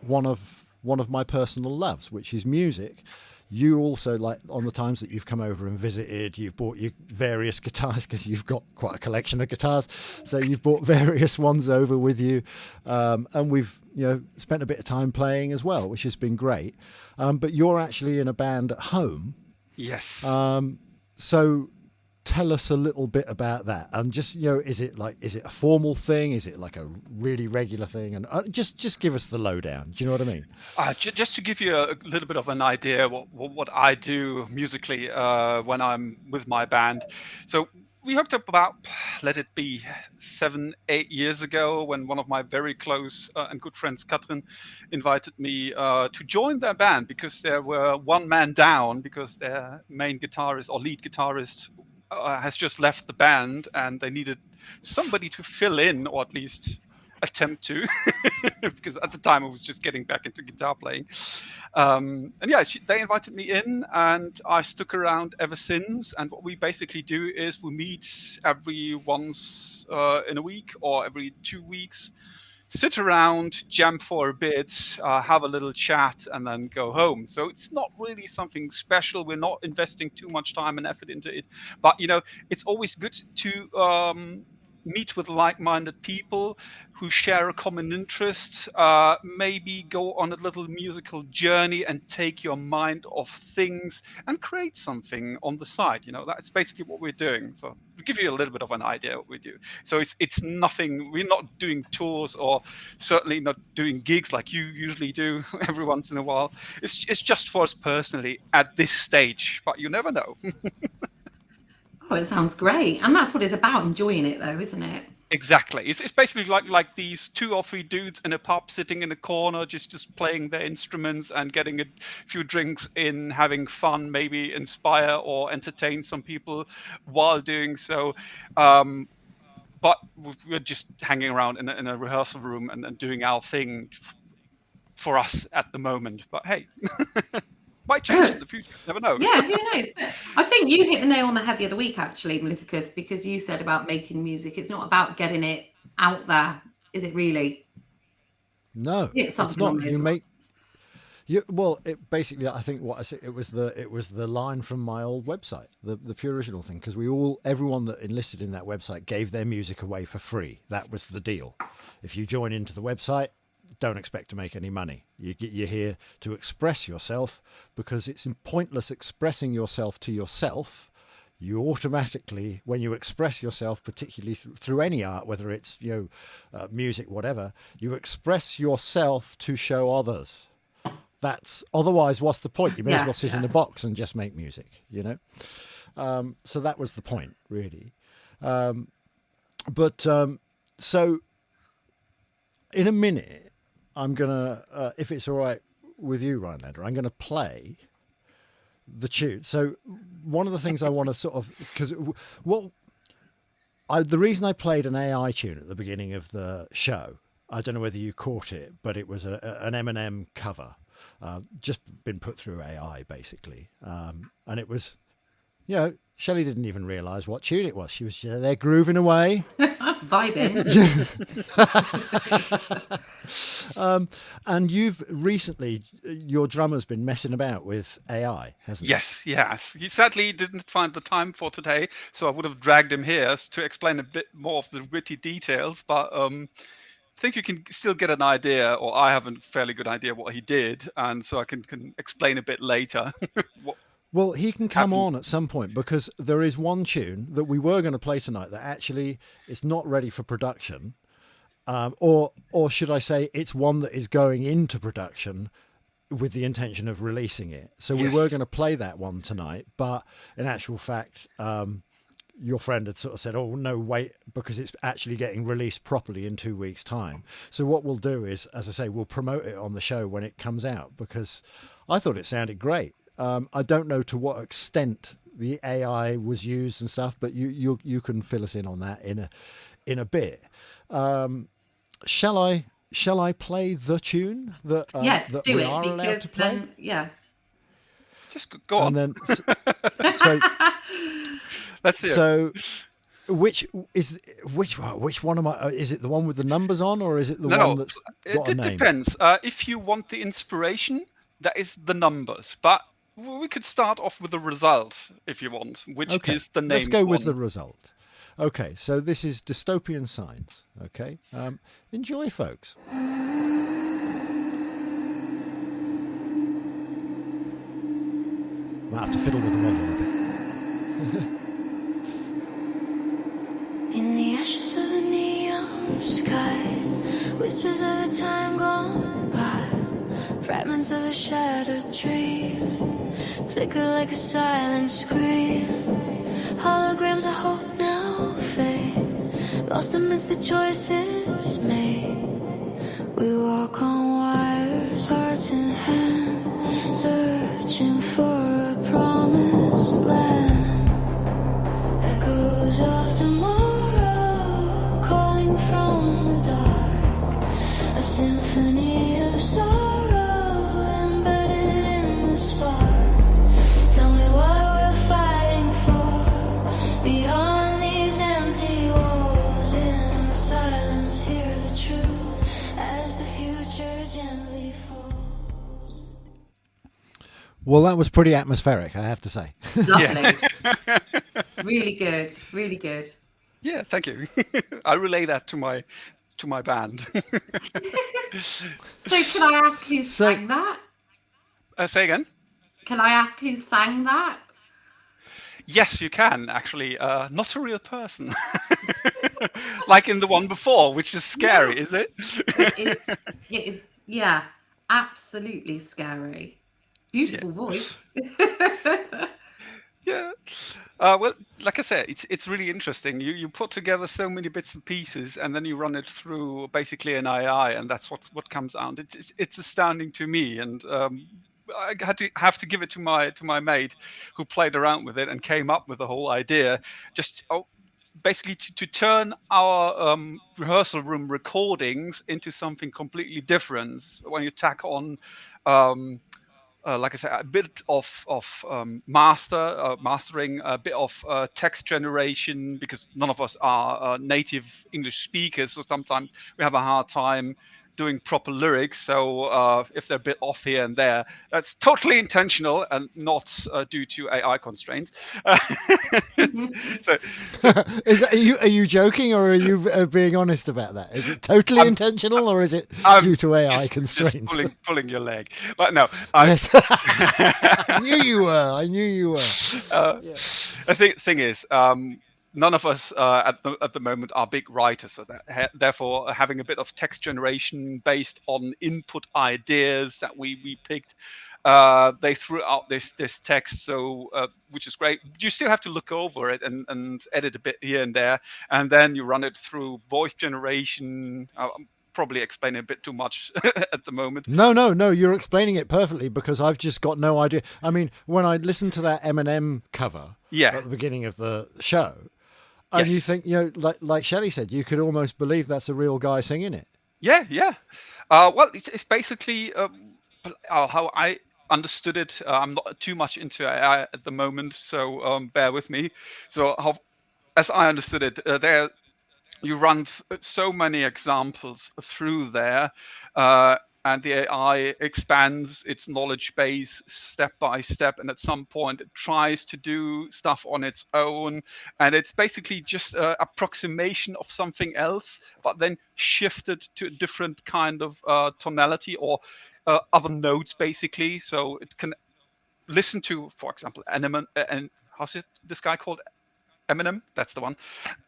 S3: one of my personal loves, which is music. You also, like, on the times that you've come over and visited, you've bought your various guitars because you've got quite a collection of guitars. So you've bought various ones over with you, and we've spent a bit of time playing as well, which has been great. But you're actually in a band at home.
S4: Yes.
S3: So tell us a little bit about that, and just is it a formal thing? Is it like a really regular thing? And just give us the lowdown. Do you know what I mean?
S4: Just to give you a little bit of an idea what I do musically when I'm with my band. So we hooked up about, let it be 7-8 years ago, when one of my very close and good friends, Katrin, invited me to join their band because they were one man down because their main guitarist or lead guitarist has just left the band, and they needed somebody to fill in, or at least attempt to, because at the time I was just getting back into guitar playing. And yeah, they invited me in, and I stuck around ever since. And what we basically do is we meet every once in a week or every 2 weeks, sit around, jam for a bit, have a little chat, and then go home. So it's not really something special. We're not investing too much time and effort into it. But, it's always good to meet with like-minded people who share a common interest, maybe go on a little musical journey and take your mind off things and create something on the side. That's basically what we're doing. So to give you a little bit of an idea of what we do. So it's nothing, we're not doing tours or certainly not doing gigs like you usually do every once in a while. It's just for us personally at this stage, but you never know.
S1: Oh, it sounds great. And that's what it's about, enjoying it though, isn't it?
S4: Exactly. It's basically like these 2 or 3 dudes in a pub sitting in a corner, just playing their instruments and getting a few drinks in, having fun, maybe inspire or entertain some people while doing so. But we're just hanging around in a rehearsal room and doing our thing for us at the moment. But hey, might change in the future. Never know.
S1: Yeah, who knows? But I think you hit the nail on the head the other week, actually, Mallifficus, because you said about making music. It's not about getting it out there, is it really?
S3: No,
S1: It's
S3: not. It basically, I think what I said, it was the line from my old website, the pure original thing, because everyone that enlisted in that website gave their music away for free. That was the deal. If you join into the website, don't expect to make any money. You're here to express yourself, because it's pointless expressing yourself to yourself. You automatically, when you express yourself, particularly through any art, whether it's music, whatever, you express yourself to show others. Otherwise, what's the point? You may as well sit in a box and just make music, So that was the point, really. So in a minute, I'm gonna, if it's all right with you, Rhinelander, I'm gonna play the tune. So one of the things I want to sort of, because the reason I played an AI tune at the beginning of the show, I don't know whether you caught it, but it was an Eminem cover, just been put through AI basically, and it was, Shelley didn't even realise what tune it was. She was there grooving away.
S1: Vibing.
S3: And you've recently, your drummer's been messing about with AI, hasn't
S4: Yes, yes. He sadly didn't find the time for today, so I would have dragged him here to explain a bit more of the gritty details. But I think you can still get an idea, or I have a fairly good idea what he did, and so I can explain a bit later. what
S3: Well, he can come
S4: happened.
S3: on at some point because there is one tune that we were going to play tonight that actually is not ready for production, or should I say, it's one that is going into production with the intention of releasing it. So we
S4: Yes.
S3: were going to play that one tonight, but in actual fact, your friend had sort of said, "Oh no, wait," because it's actually getting released properly in 2 weeks' time. So what we'll do is, as I say, we'll promote it on the show when it comes out because I thought it sounded great. I don't know to what extent the AI was used and stuff, but you can fill us in on that in a bit. Shall I play the tune that
S1: Yes,
S3: that
S1: do
S3: we
S1: it,
S3: are allowed
S1: because
S3: to play?
S1: then, yeah.
S4: Just go on.
S3: And then so
S4: Let's see.
S3: so which one am I? Is it the one with the numbers on, or is it the
S4: No,
S3: one that's got a
S4: it
S3: name?
S4: depends. If you want the inspiration, that is the numbers. But we could start off with the result if you want, which
S3: Okay,
S4: is the name.
S3: let's go with
S4: one.
S3: the result. Okay, so this is Dystopian Signs. Okay, enjoy, folks. Might have to fiddle with the volume a bit.
S5: In the ashes of a neon sky, whispers of a time gone by, fragments of a shattered dream, flicker like a silent scream. Holograms of hope now fade, lost amidst the choices made. We walk on wires, hearts in hand, searching for a promised land. Echoes of tomorrow, calling from the dark, a symphony of sorrow embedded in the spark. Tell me what we're fighting for, beyond these empty walls. In the silence, hear the truth as the future gently falls.
S3: Well, that was pretty atmospheric, I have to say.
S1: Lovely. Really good. Really good.
S4: Yeah, thank you. I relay that to my band.
S1: So can I ask who sang that?
S4: Say again.
S1: Can I ask who sang that?
S4: Yes, you can actually. Not a real person, like in the one before, which is scary,
S1: Yeah.
S4: is it?
S1: It is, yeah, absolutely scary. Beautiful voice.
S4: Yeah. Well, like I said, it's really interesting. You put together so many bits and pieces, and then you run it through basically an AI, and that's what comes out. It's astounding to me, and I have to give it to my mate who played around with it and came up with the whole idea. Just basically to turn our rehearsal room recordings into something completely different when you tack on. Like I said, a bit of mastering, a bit of text generation, because none of us are native English speakers, so sometimes we have a hard time doing proper lyrics. So if they're a bit off here and there, that's totally intentional and not due to AI constraints. so
S3: Are you joking, or are you being honest about that? Is it totally intentional, or is it due to AI constraints?
S4: Just pulling your leg. But no,
S3: Yes. I knew you were.
S4: The thing is, none of us at the moment are big writers, so that therefore having a bit of text generation based on input ideas that we picked, they threw out this text, so which is great. You still have to look over it and edit a bit here and there, and then you run it through voice generation. I'm probably explaining a bit too much at the moment.
S3: No, you're explaining it perfectly, because I've just got no idea. I mean, when I listened to that Eminem cover at the beginning of the show, and you think, like Shelley said, you could almost believe that's a real guy singing it.
S4: Yeah. Well, it's basically how I understood it. I'm not too much into AI at the moment, so bear with me. So as I understood it, you run so many examples through there, and the AI expands its knowledge base step by step, and at some point it tries to do stuff on its own, and it's basically just an approximation of something else, but then shifted to a different kind of tonality or other notes, basically. So it can listen to, for example, and how's it this guy called? Eminem, that's the one,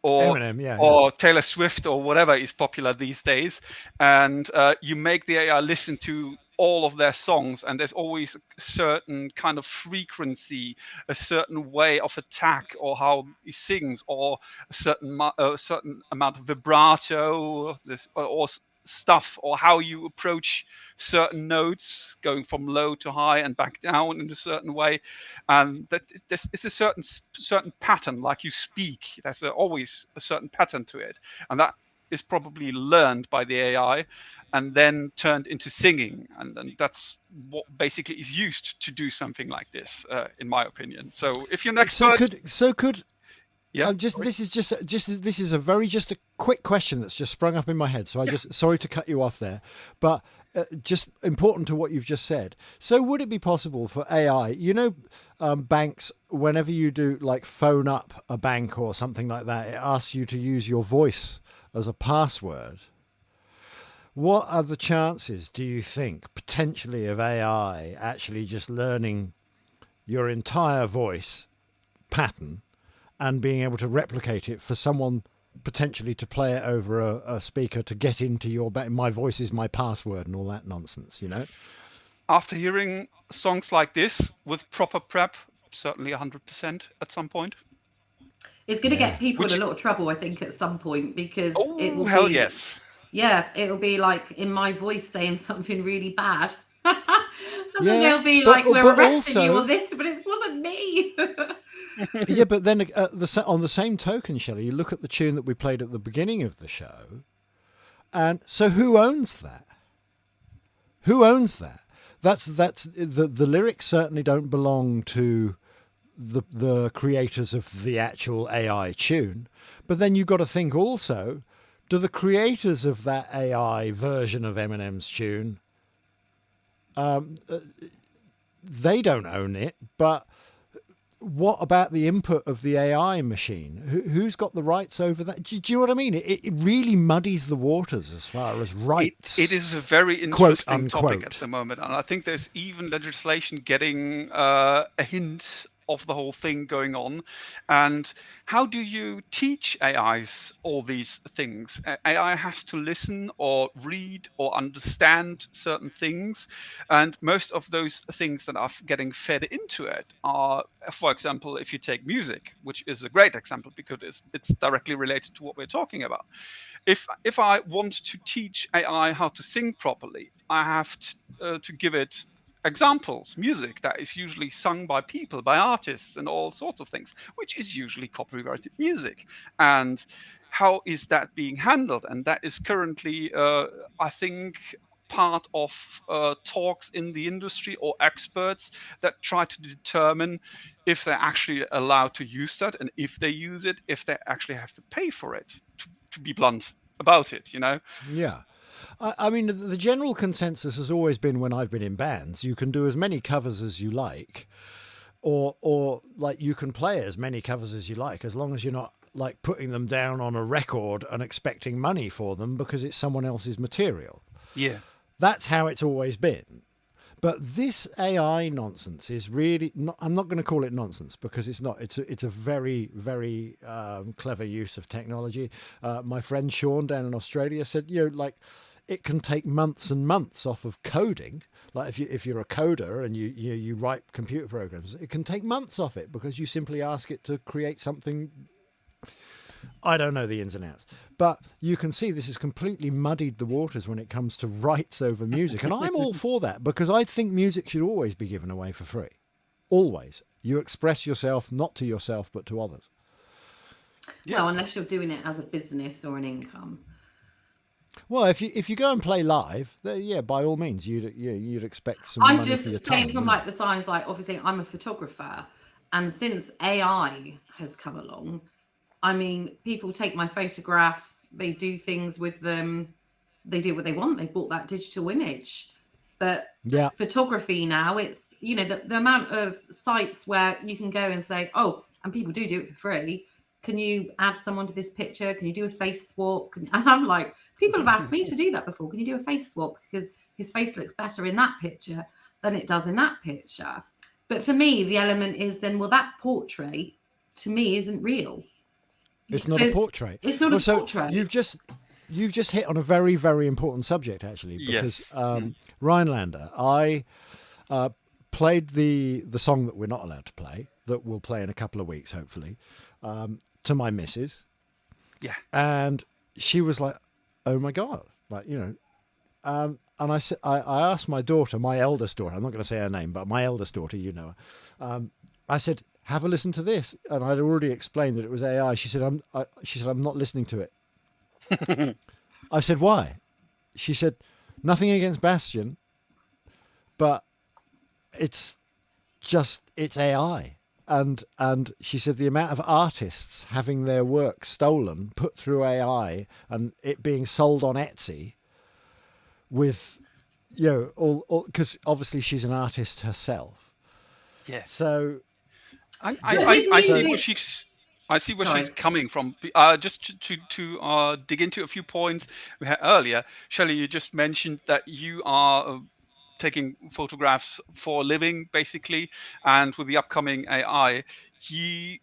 S4: or
S3: Eminem, yeah.
S4: or Taylor Swift or whatever is popular these days, and you make the AI listen to all of their songs, and there's always a certain kind of frequency, a certain way of attack, or how he sings, or a certain amount of vibrato, or stuff, or how you approach certain notes, going from low to high and back down in a certain way, and that it's a certain pattern. Like you speak, there's always a certain pattern to it, and that is probably learned by the AI and then turned into singing, and then that's what basically is used to do something like this, in my opinion. So if you're an expert,
S3: yeah. This is a quick question that's just sprung up in my head. So sorry to cut you off there, but just important to what you've just said. So would it be possible for AI, banks, whenever you do like phone up a bank or something like that, it asks you to use your voice as a password. What are the chances, do you think, potentially, of AI actually just learning your entire voice pattern and being able to replicate it for someone potentially to play it over a speaker to get into my voice is my password and all that nonsense,
S4: After hearing songs like this with proper prep, certainly 100% at some point.
S1: It's going to get people in a lot of trouble, I think, at some point, because it will
S4: hell yes.
S1: Yeah, it'll be like in my voice saying something really bad. And then they'll be like, we're arresting you on this, but it wasn't me.
S3: Yeah, but then on the same token, Shelley, you look at the tune that we played at the beginning of the show, and so who owns that? Who owns that? That's the lyrics certainly don't belong to the creators of the actual AI tune, but then you've got to think also, do the creators of that AI version of Eminem's tune, they don't own it, but what about the input of the AI machine? Who's got the rights over that? Do you know what I mean? It really muddies the waters as far as rights.
S4: It is a very interesting topic at the moment, and I think there's even legislation getting a hint of the whole thing going on. And how do you teach AIs all these things? AI has to listen or read or understand certain things, and most of those things that are getting fed into it are, for example, if you take music, which is a great example because it's directly related to what we're talking about. If I want to teach AI how to sing properly, I have to give it examples, music that is usually sung by people, by artists and all sorts of things, which is usually copyrighted music. And how is that being handled? And that is currently, I think, part of talks in the industry or experts that try to determine if they're actually allowed to use that, and if they use it, if they actually have to pay for it, to be blunt about it,
S3: Yeah. I mean, the general consensus has always been, when I've been in bands, you can do as many covers as you like, or like you can play as many covers as you like, as long as you're not like putting them down on a record and expecting money for them because it's someone else's material.
S4: Yeah.
S3: That's how it's always been. But this AI nonsense is really not, I'm not going to call it nonsense because it's not. It's a very, very clever use of technology. My friend Sean down in Australia said, like, it can take months and months off of coding. Like if you're a coder and you write computer programs, it can take months off it because you simply ask it to create something. I don't know the ins and outs, but you can see this has completely muddied the waters when it comes to rights over music. And I'm all for that because I think music should always be given away for free. Always. You express yourself, not to yourself, but to others.
S1: Yeah. Well, unless you're doing it as a business or an income.
S3: Well, if you go and play live, yeah, by all means, you'd expect some money for your time.
S1: I'm just saying from like the signs, like obviously I'm a photographer, and since AI has come along, I mean, people take my photographs, they do things with them, they do what they want. They bought that digital image. But
S3: Yeah.
S1: photography now, it's, the amount of sites where you can go and say, oh, and people do it for free. Can you add someone to this picture? Can you do a face swap? And I'm like, people have asked me to do that before. Can you do a face swap? Because his face looks better in that picture than it does in that picture. But for me, the element is then, well, that portrait to me isn't real.
S3: It's not a portrait.
S1: It's not a portrait.
S3: You've just hit on a very, very important subject, actually, because Rhinelander, I played the song that we're not allowed to play, that we'll play in a couple of weeks, hopefully, to my missus.
S4: Yeah.
S3: And she was like, oh my God, and I said, I asked my daughter, my eldest daughter, I'm not going to say her name, but my eldest daughter, her, I said, have a listen to this. And I'd already explained that it was AI. She said, I'm not listening to it. I said, why? She said, nothing against Bastion, but it's AI. And she said the amount of artists having their work stolen, put through AI, and it being sold on Etsy with, all because obviously she's an artist herself.
S4: Yeah.
S3: So
S4: I see where she's coming from. Just to dig into a few points we had earlier, Shelley, you just mentioned that you are taking photographs for a living, basically, and with the upcoming AI, you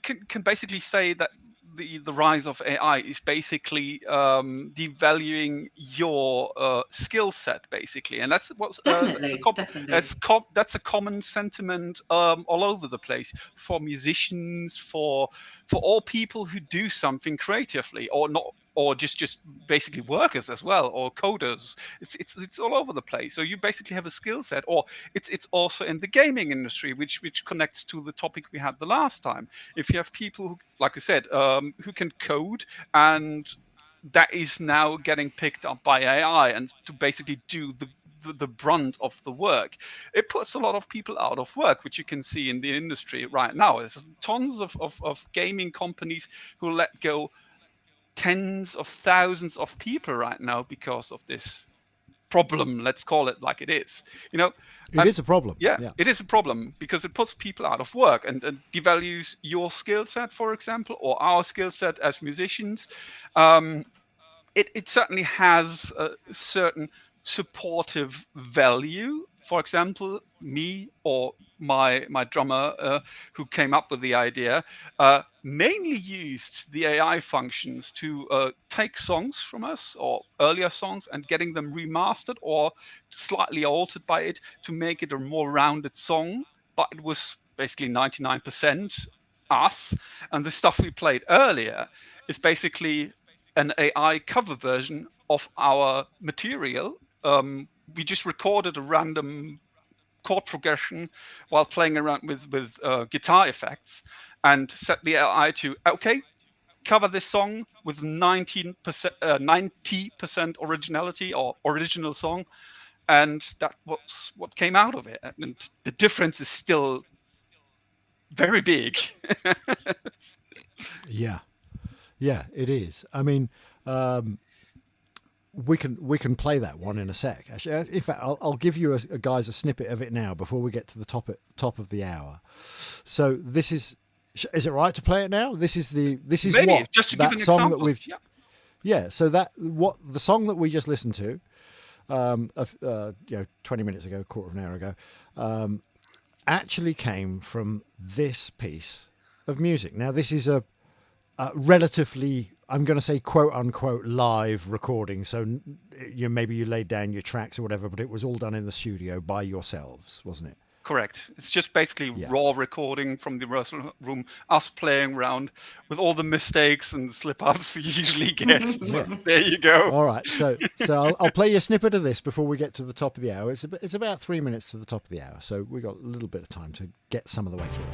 S4: can basically say that the rise of AI is basically devaluing your skill set, basically, and that's what's
S1: definitely.
S4: That's a common sentiment all over the place for musicians, for all people who do something creatively, or not, or just basically workers as well, or coders. It's all over the place. So you basically have a skill set, or it's also in the gaming industry, which connects to the topic we had the last time. If you have people who, like I said, who can code, and that is now getting picked up by AI and to basically do the brunt of the work, it puts a lot of people out of work, which you can see in the industry right now. There's tons of gaming companies who let go tens of thousands of people right now because of this problem. Let's call it like it is.
S3: It is a problem.
S4: Yeah, it is a problem because it puts people out of work and devalues your skill set, for example, or our skill set as musicians. It certainly has a certain supportive value. For example, me or my drummer who came up with the idea mainly used the AI functions to take songs from us, or earlier songs, and getting them remastered or slightly altered by it to make it a more rounded song. But it was basically 99% us, and the stuff we played earlier is basically an AI cover version of our material. We just recorded a random chord progression while playing around with guitar effects, and set the AI to, okay, cover this song with 90% originality, or original song, and that was what came out of it. And the difference is still very big.
S3: Yeah, it is. I mean, we can play that one in a sec. Actually, in fact, I'll give you guys a snippet of it now before we get to the top of the hour. So this is it right to play it now? This is
S4: Maybe,
S3: what
S4: just to
S3: that
S4: give an
S3: song
S4: example.
S3: that we've So the song that we just listened to, 20 minutes ago, quarter of an hour ago, actually came from this piece of music. Now, this is a relatively, I'm going to say, quote unquote, live recording. So maybe you laid down your tracks or whatever, but it was all done in the studio by yourselves, wasn't it?
S4: Correct. It's just basically raw recording from the rehearsal room, us playing around with all the mistakes and slip-ups you usually get. So there you go.
S3: All right. So I'll play you a snippet of this before we get to the top of the hour. It's about 3 minutes to the top of the hour, so we've got a little bit of time to get some of the way through.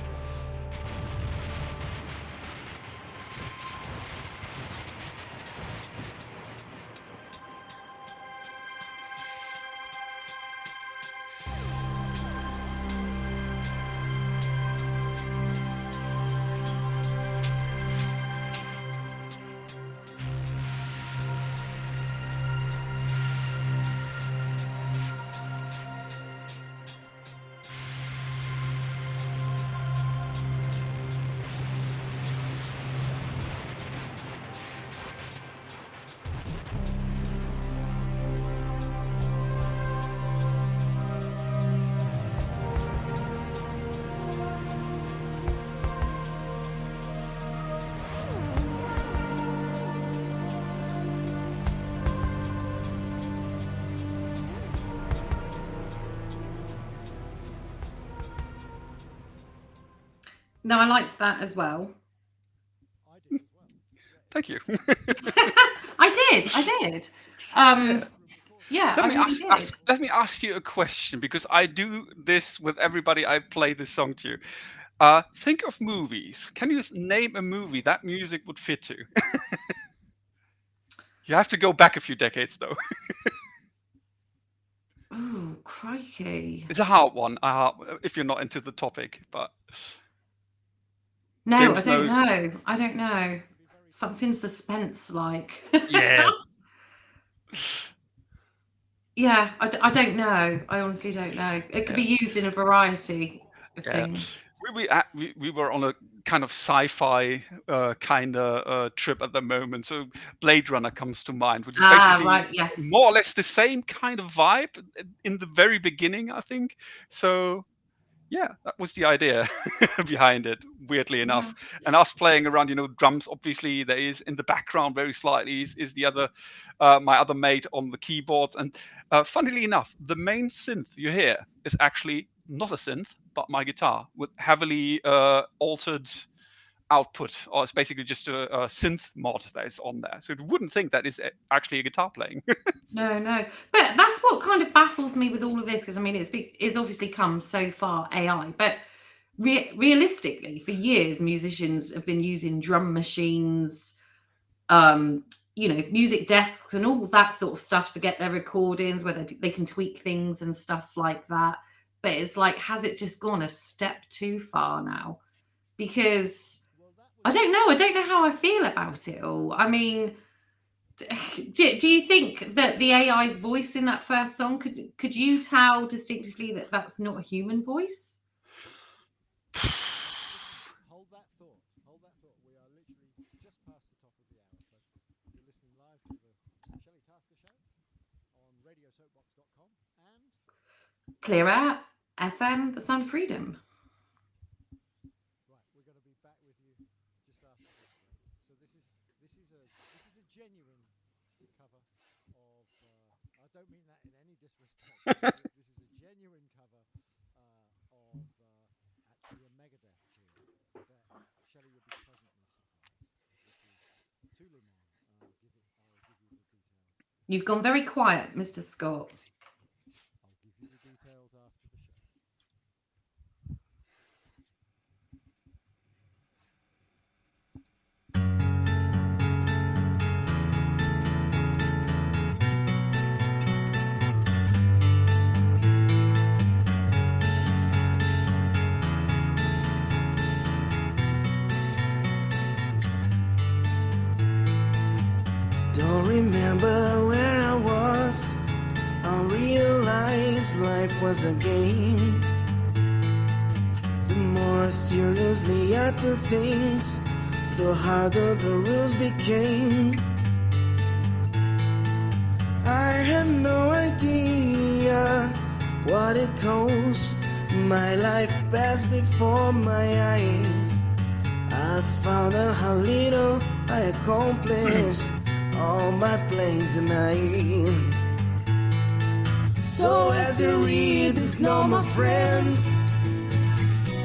S1: No, I liked that as well.
S4: Thank you.
S1: I did. Yeah, I really did.
S4: Let me ask you a question, because I do this with everybody I play this song to. Think of movies. Can you name a movie that music would fit to? You have to go back a few decades, though.
S1: Oh, crikey.
S4: It's a hard one, if you're not into the topic, but...
S1: No,
S4: James
S1: I don't
S4: knows.
S1: know. I don't know. Something suspense-like.
S4: Yeah.
S1: Yeah, I don't know. I honestly don't know. It could be used in a variety of things.
S4: We were on a kind of sci-fi kind of trip at the moment. So Blade Runner comes to mind, which is basically
S1: right, yes.
S4: more or less the same kind of vibe in the very beginning, I think. So yeah, that was the idea behind it, weirdly enough.
S1: Yeah.
S4: And us playing around, drums, obviously there is in the background very slightly is the other, my other mate on the keyboards. And funnily enough, the main synth you hear is actually not a synth, but my guitar with heavily altered output, or it's basically just a synth mod that is on there. So you wouldn't think that is actually a guitar playing.
S1: No. But that's what kind of baffles me with all of this, because I mean, it's obviously come so far AI, but realistically, for years, musicians have been using drum machines, music desks and all that sort of stuff to get their recordings, where they can tweak things and stuff like that. But it's like, has it just gone a step too far now? Because I don't know how I feel about it all. I mean, do you think that the AI's voice in that first song, could you tell distinctively that that's not a human voice?
S3: Hold that thought. We are literally just past the top of the hour. So you're listening live to the Shelley Tasker Show on radiosoapbox.com and
S1: Clear Air FM, the Sound of Freedom.
S3: Right, we're going to be back with you just after this break. So this is a genuine cover of. I don't mean that in any disrespect. This is a genuine cover of actually a Megadeth tune that Shelley would be pleasantly surprised. This is Tulimon. I'll give you the details.
S1: You've gone very quiet, Mr. Scott.
S3: I'll give you the details after the show.
S6: Don't remember where I was. I realized life was a game. The more seriously I took things, the harder the rules became. I had no idea what it cost. My life passed before my eyes. I found out how little I accomplished all my plans tonight. So as you read this, know my friends,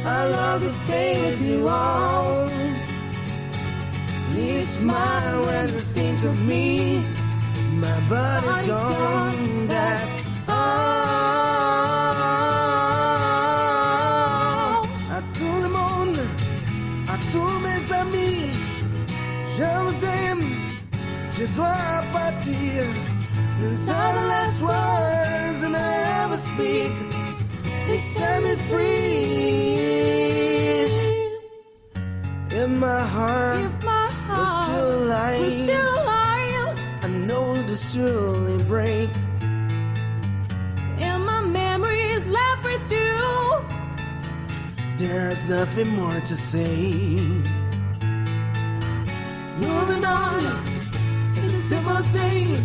S6: I love to stay with you all. Please smile when you think of me. My body's gone, that's all. À tout le monde, à tous mes amis, je vous aime. Je dois partir. These are the last words and I ever speak. They set me free. If my heart was still alive, I know the surely break.
S5: And my memories left with you.
S6: There's nothing more to say. Moving on. It's a simple thing.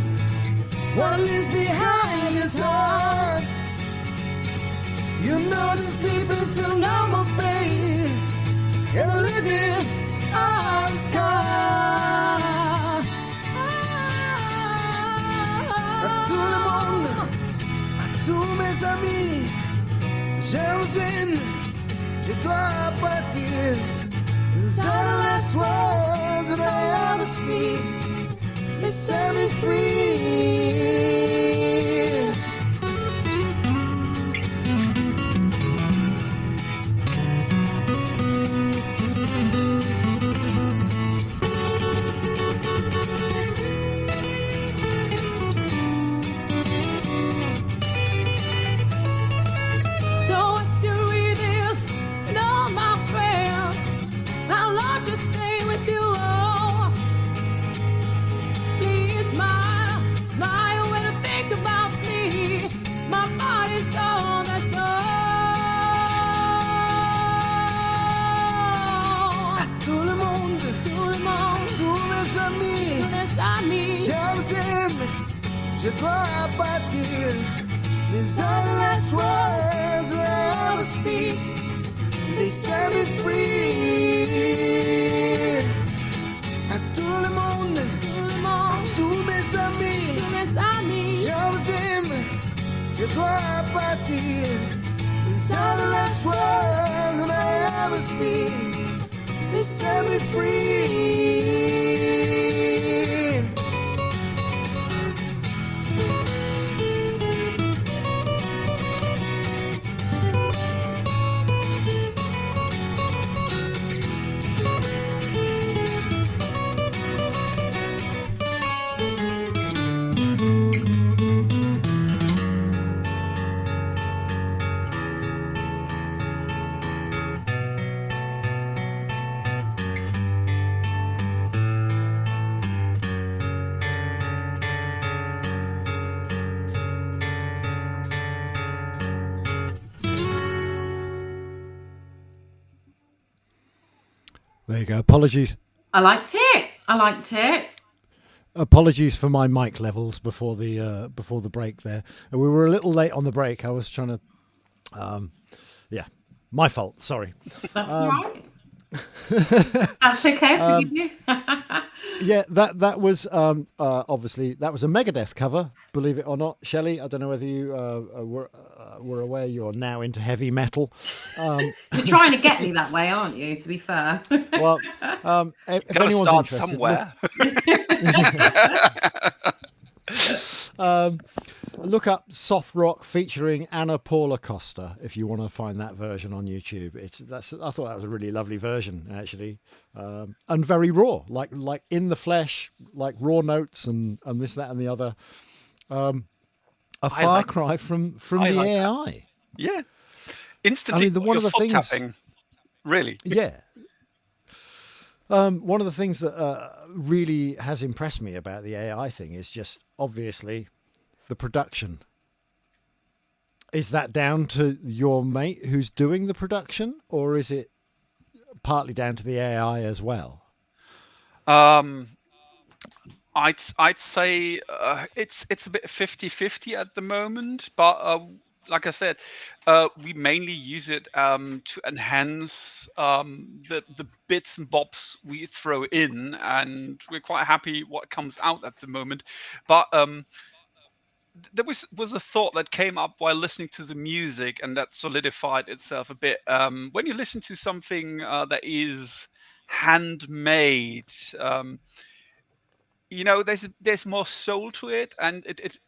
S6: What lives behind is hard. You know the sleeping through normal pain. And living on scar. À tout le monde, à tous mes amis, je vous aime, je dois partir. These are the last words that I ever speak. They set me free. Je dois partir. These are the last words I ever speak. They set me free. À tout le monde, tous mes amis, je vous aime. Je dois partir. These are the last words that I ever speak. They set me free.
S3: There you go. Apologies.
S1: I liked it.
S3: Apologies for my mic levels before the break there. We were a little late on the break. I was trying to, yeah, my fault. Sorry.
S1: That's right. That's okay. Forgive you.
S3: Yeah, that was obviously that was a Megadeth cover. Believe it or not, Shelley. I don't know whether you were aware you're now into heavy metal.
S1: You're trying to get me that way, aren't you? To be fair.
S3: Well, if anyone's
S4: start
S3: interested,
S4: somewhere.
S3: Look up Soft Rock featuring Anna Paula Costa if you want to find that version on YouTube. I thought that was a really lovely version actually, and very raw, like in the flesh, like raw notes and this, that, and the other. A far cry from the AI.
S4: Yeah, instantly.
S3: I mean, one of the things.
S4: Tapping, really.
S3: Yeah. One of the things that really has impressed me about the AI thing is just obviously the production. Is that down to your mate who's doing the production, or is it partly down to the AI as well?
S4: I'd say it's a bit 50-50 at the moment, but like I said, we mainly use it to enhance the bits and bobs we throw in, and we're quite happy what comes out at the moment. But there was a thought that came up while listening to the music, and that solidified itself a bit. When you listen to something that is handmade, there's more soul to it, and it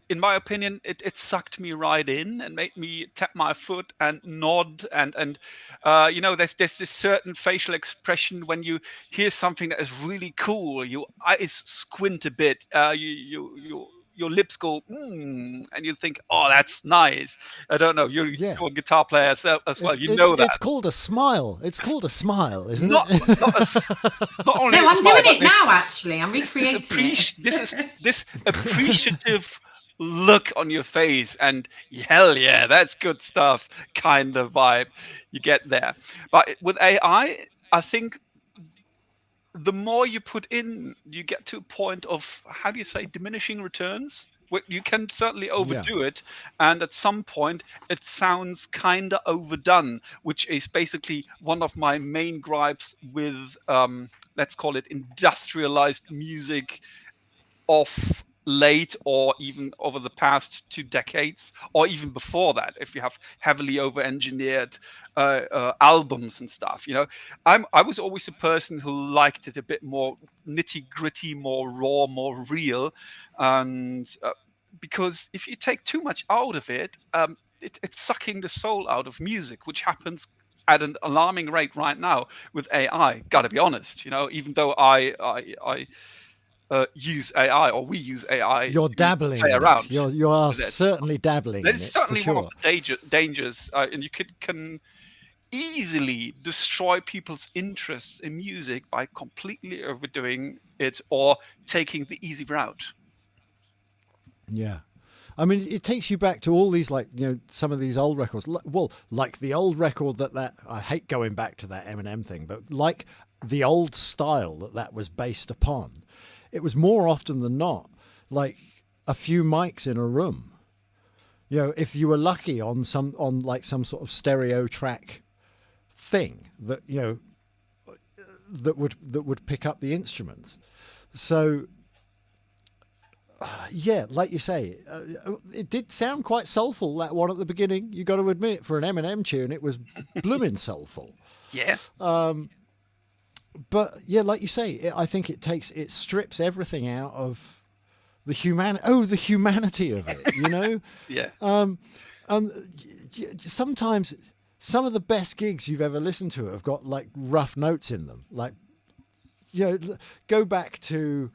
S4: in my opinion, it sucked me right in and made me tap my foot and nod and there's this certain facial expression when you hear something that is really cool. Your eyes squint a bit. Your lips go, and you think, oh, that's nice. I don't know. You're a guitar player as well. That.
S3: It's called a smile. It's called a smile, isn't
S4: it? Not only
S1: no, I'm doing it now, actually. I'm recreating it.
S4: This appreciative look on your face and hell yeah, that's good stuff kind of vibe you get there. But with AI, I think the more you put in, you get to a point of, how do you say, diminishing returns. You can certainly overdo it, and at some point it sounds kind of overdone, which is basically one of my main gripes with let's call it industrialized music of late or even over the past 2 decades, or even before that, if you have heavily over-engineered albums and stuff. I was always a person who liked it a bit more nitty-gritty, more raw, more real, and because if you take too much out of it, it's sucking the soul out of music, which happens at an alarming rate right now with AI. Got to be honest, even though I use AI, or we use AI
S3: You're
S4: to
S3: dabbling
S4: play
S3: in it.
S4: around
S3: You are
S4: with it.
S3: certainly dabbling
S4: That
S3: in
S4: is
S3: it for
S4: certainly one of
S3: sure.
S4: the dangers, and you can easily destroy people's interest in music by completely overdoing it or taking the easy route.
S3: Yeah. I mean, it takes you back to all these, like, some of these old records. Well, like the old record that I hate going back to that Eminem thing, but like the old style that was based upon, it was more often than not like a few mics in a room. If you were lucky on some sort of stereo track thing that would pick up the instruments. So yeah, like you say, it did sound quite soulful, that one at the beginning. You got to admit, for an Eminem tune, it was blooming soulful.
S4: Yeah.
S3: But yeah, like you say, I think it strips everything out of the humanity of it.
S4: Yeah.
S3: And sometimes some of the best gigs you've ever listened to have got like rough notes in them. Like, go back to,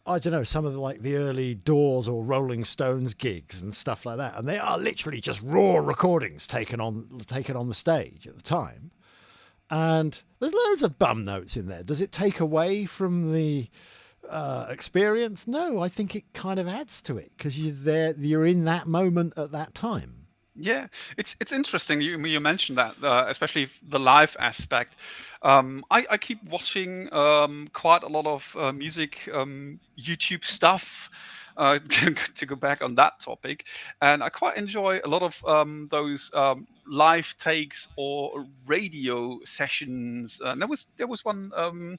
S3: I don't know, some of the early Doors or Rolling Stones gigs and stuff like that, and they are literally just raw recordings taken on the stage at the time, and there's loads of bum notes in there. Does it take away from the experience? No, I think it kind of adds to it because you're in that moment at that time.
S4: Yeah, it's interesting you mentioned that, especially the live aspect. I keep watching quite a lot of music YouTube stuff. To go back on that topic, and I quite enjoy a lot of those live takes or radio sessions. And there was one.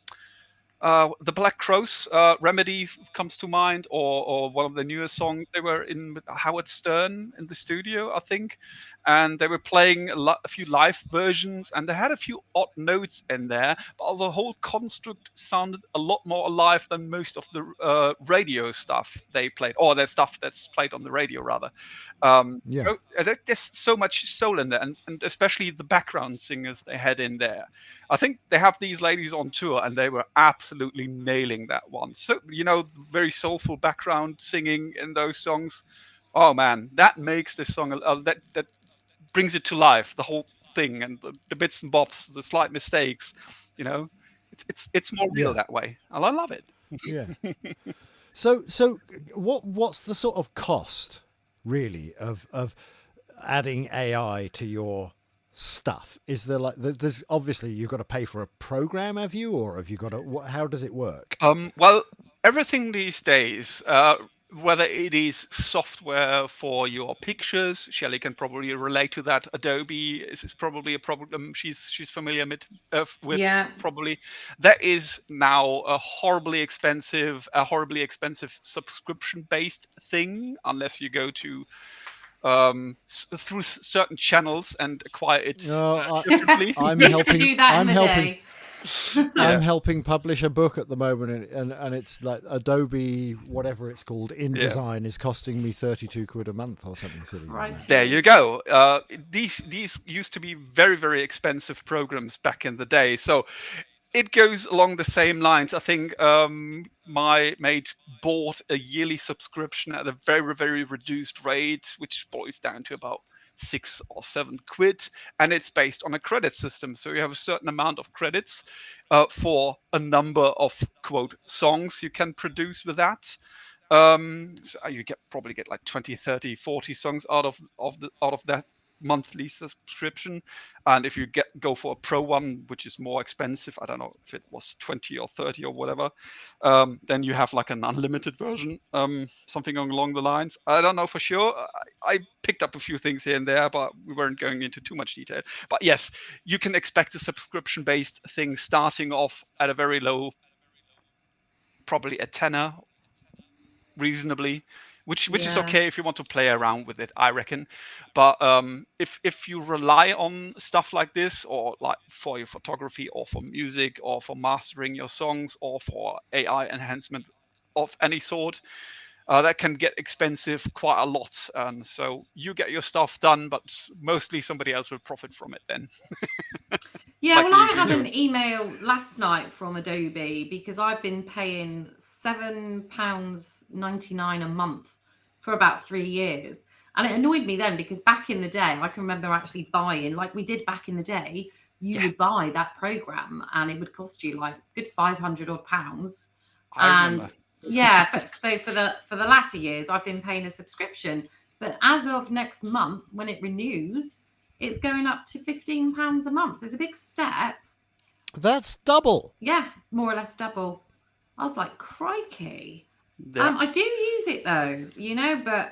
S4: The Black Crows, Remedy comes to mind, or one of the newest songs. They were in with Howard Stern in the studio, I think, and they were playing a few live versions, and they had a few odd notes in there, but the whole construct sounded a lot more alive than most of the radio stuff they played, or their stuff that's played on the radio, rather.
S3: Yeah.
S4: There's so much soul in there, and especially the background singers they had in there. I think they have these ladies on tour, and they were absolutely nailing that one. So, very soulful background singing in those songs. Oh man, that makes this song that brings it to life, the whole thing, and the bits and bobs, the slight mistakes. It's more real that way, and I love it.
S3: Yeah. So what's the sort of cost really of adding AI to your stuff? Is there there's obviously you've got to pay for a program, have you, or have you got to? How does it work?
S4: Well, everything these days, whether it is software for your pictures, Shelley can probably relate to that. Adobe is probably a problem she's familiar with.
S1: Yeah.
S4: Probably that is now a horribly expensive subscription-based thing, unless you go to through certain channels and acquire it differently.
S3: I'm
S1: Used
S3: helping.
S1: to do that
S3: I'm
S1: in the
S3: helping.
S1: day.
S3: I'm helping publish a book at the moment, and it's like Adobe, whatever it's called, InDesign is costing me £32 a month or something silly.
S1: Right.
S4: There you go. These used to be very, very expensive programs back in the day. So it goes along the same lines. I think my mate bought a yearly subscription at a very, very reduced rate, which boils down to about 6 or 7 quid, and it's based on a credit system. So you have a certain amount of credits for a number of quote songs you can produce with that. So you probably get like 20, 30, 40 songs out of that monthly subscription. And if you go for a pro one, which is more expensive, I don't know if it was 20 or 30 or whatever, then you have like an unlimited version, something along the lines. I don't know for sure. I picked up a few things here and there, but we weren't going into too much detail. But yes, you can expect a subscription based thing starting off at a very low, probably a tenner reasonably, which is
S1: Yeah.
S4: okay if you want to play around with it, I reckon. But if you rely on stuff like this, or like for your photography, or for music, or for mastering your songs, or for AI enhancement of any sort, that can get expensive quite a lot. And so you get your stuff done, but mostly somebody else will profit from it then.
S1: Yeah,
S4: Like
S1: well,
S4: they
S1: I
S4: usually
S1: had
S4: do.
S1: an email last night from Adobe because I've been paying £7.99 a month for about 3 years. And it annoyed me then because back in the day, I can remember actually buying, like we did back in the day, you
S4: Yeah,
S1: would buy that program and it would cost you like good 500 odd pounds.
S4: I
S1: And
S4: remember.
S1: yeah, so for the latter years, I've been paying a subscription. But as of next month, when it renews, it's going up to £15 a month. So it's a big step.
S3: That's double.
S1: Yeah, it's more or less double. I was like, crikey.
S4: Yeah.
S1: I do use it though, but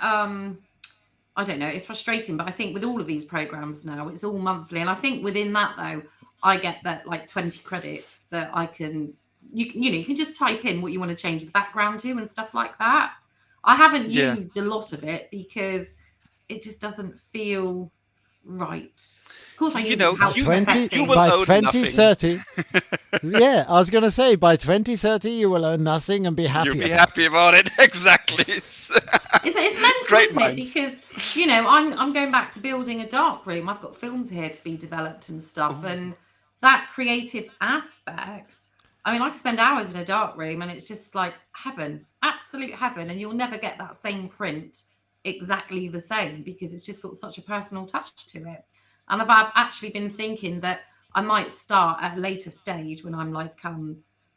S1: I don't know. It's frustrating, but I think with all of these programs now, it's all monthly, and I think within that though, I get that like 20 credits that I can. You can just type in what you want to change the background to and stuff like that. I haven't
S4: Yeah.
S1: used a lot of it because it just doesn't feel right. Of course, I
S4: You
S1: use
S4: know,
S1: it to help
S4: you-
S1: perfect
S3: 20
S4: you
S1: things.
S4: will
S3: by
S4: own
S3: 2030. Yeah, I was going to say by 2030 you will own nothing and be happy.
S4: You'll be
S3: about
S4: happy about it. Exactly.
S1: It's mental,
S4: Great
S1: isn't it?
S4: minds.
S1: Because I'm going back to building a dark room. I've got films here to be developed and stuff, and that creative aspect. I mean, I could spend hours in a dark room, and it's just like heaven, absolute heaven, and you'll never get that same print exactly the same because it's just got such a personal touch to it. And I've actually been thinking that I might start at a later stage when I'm like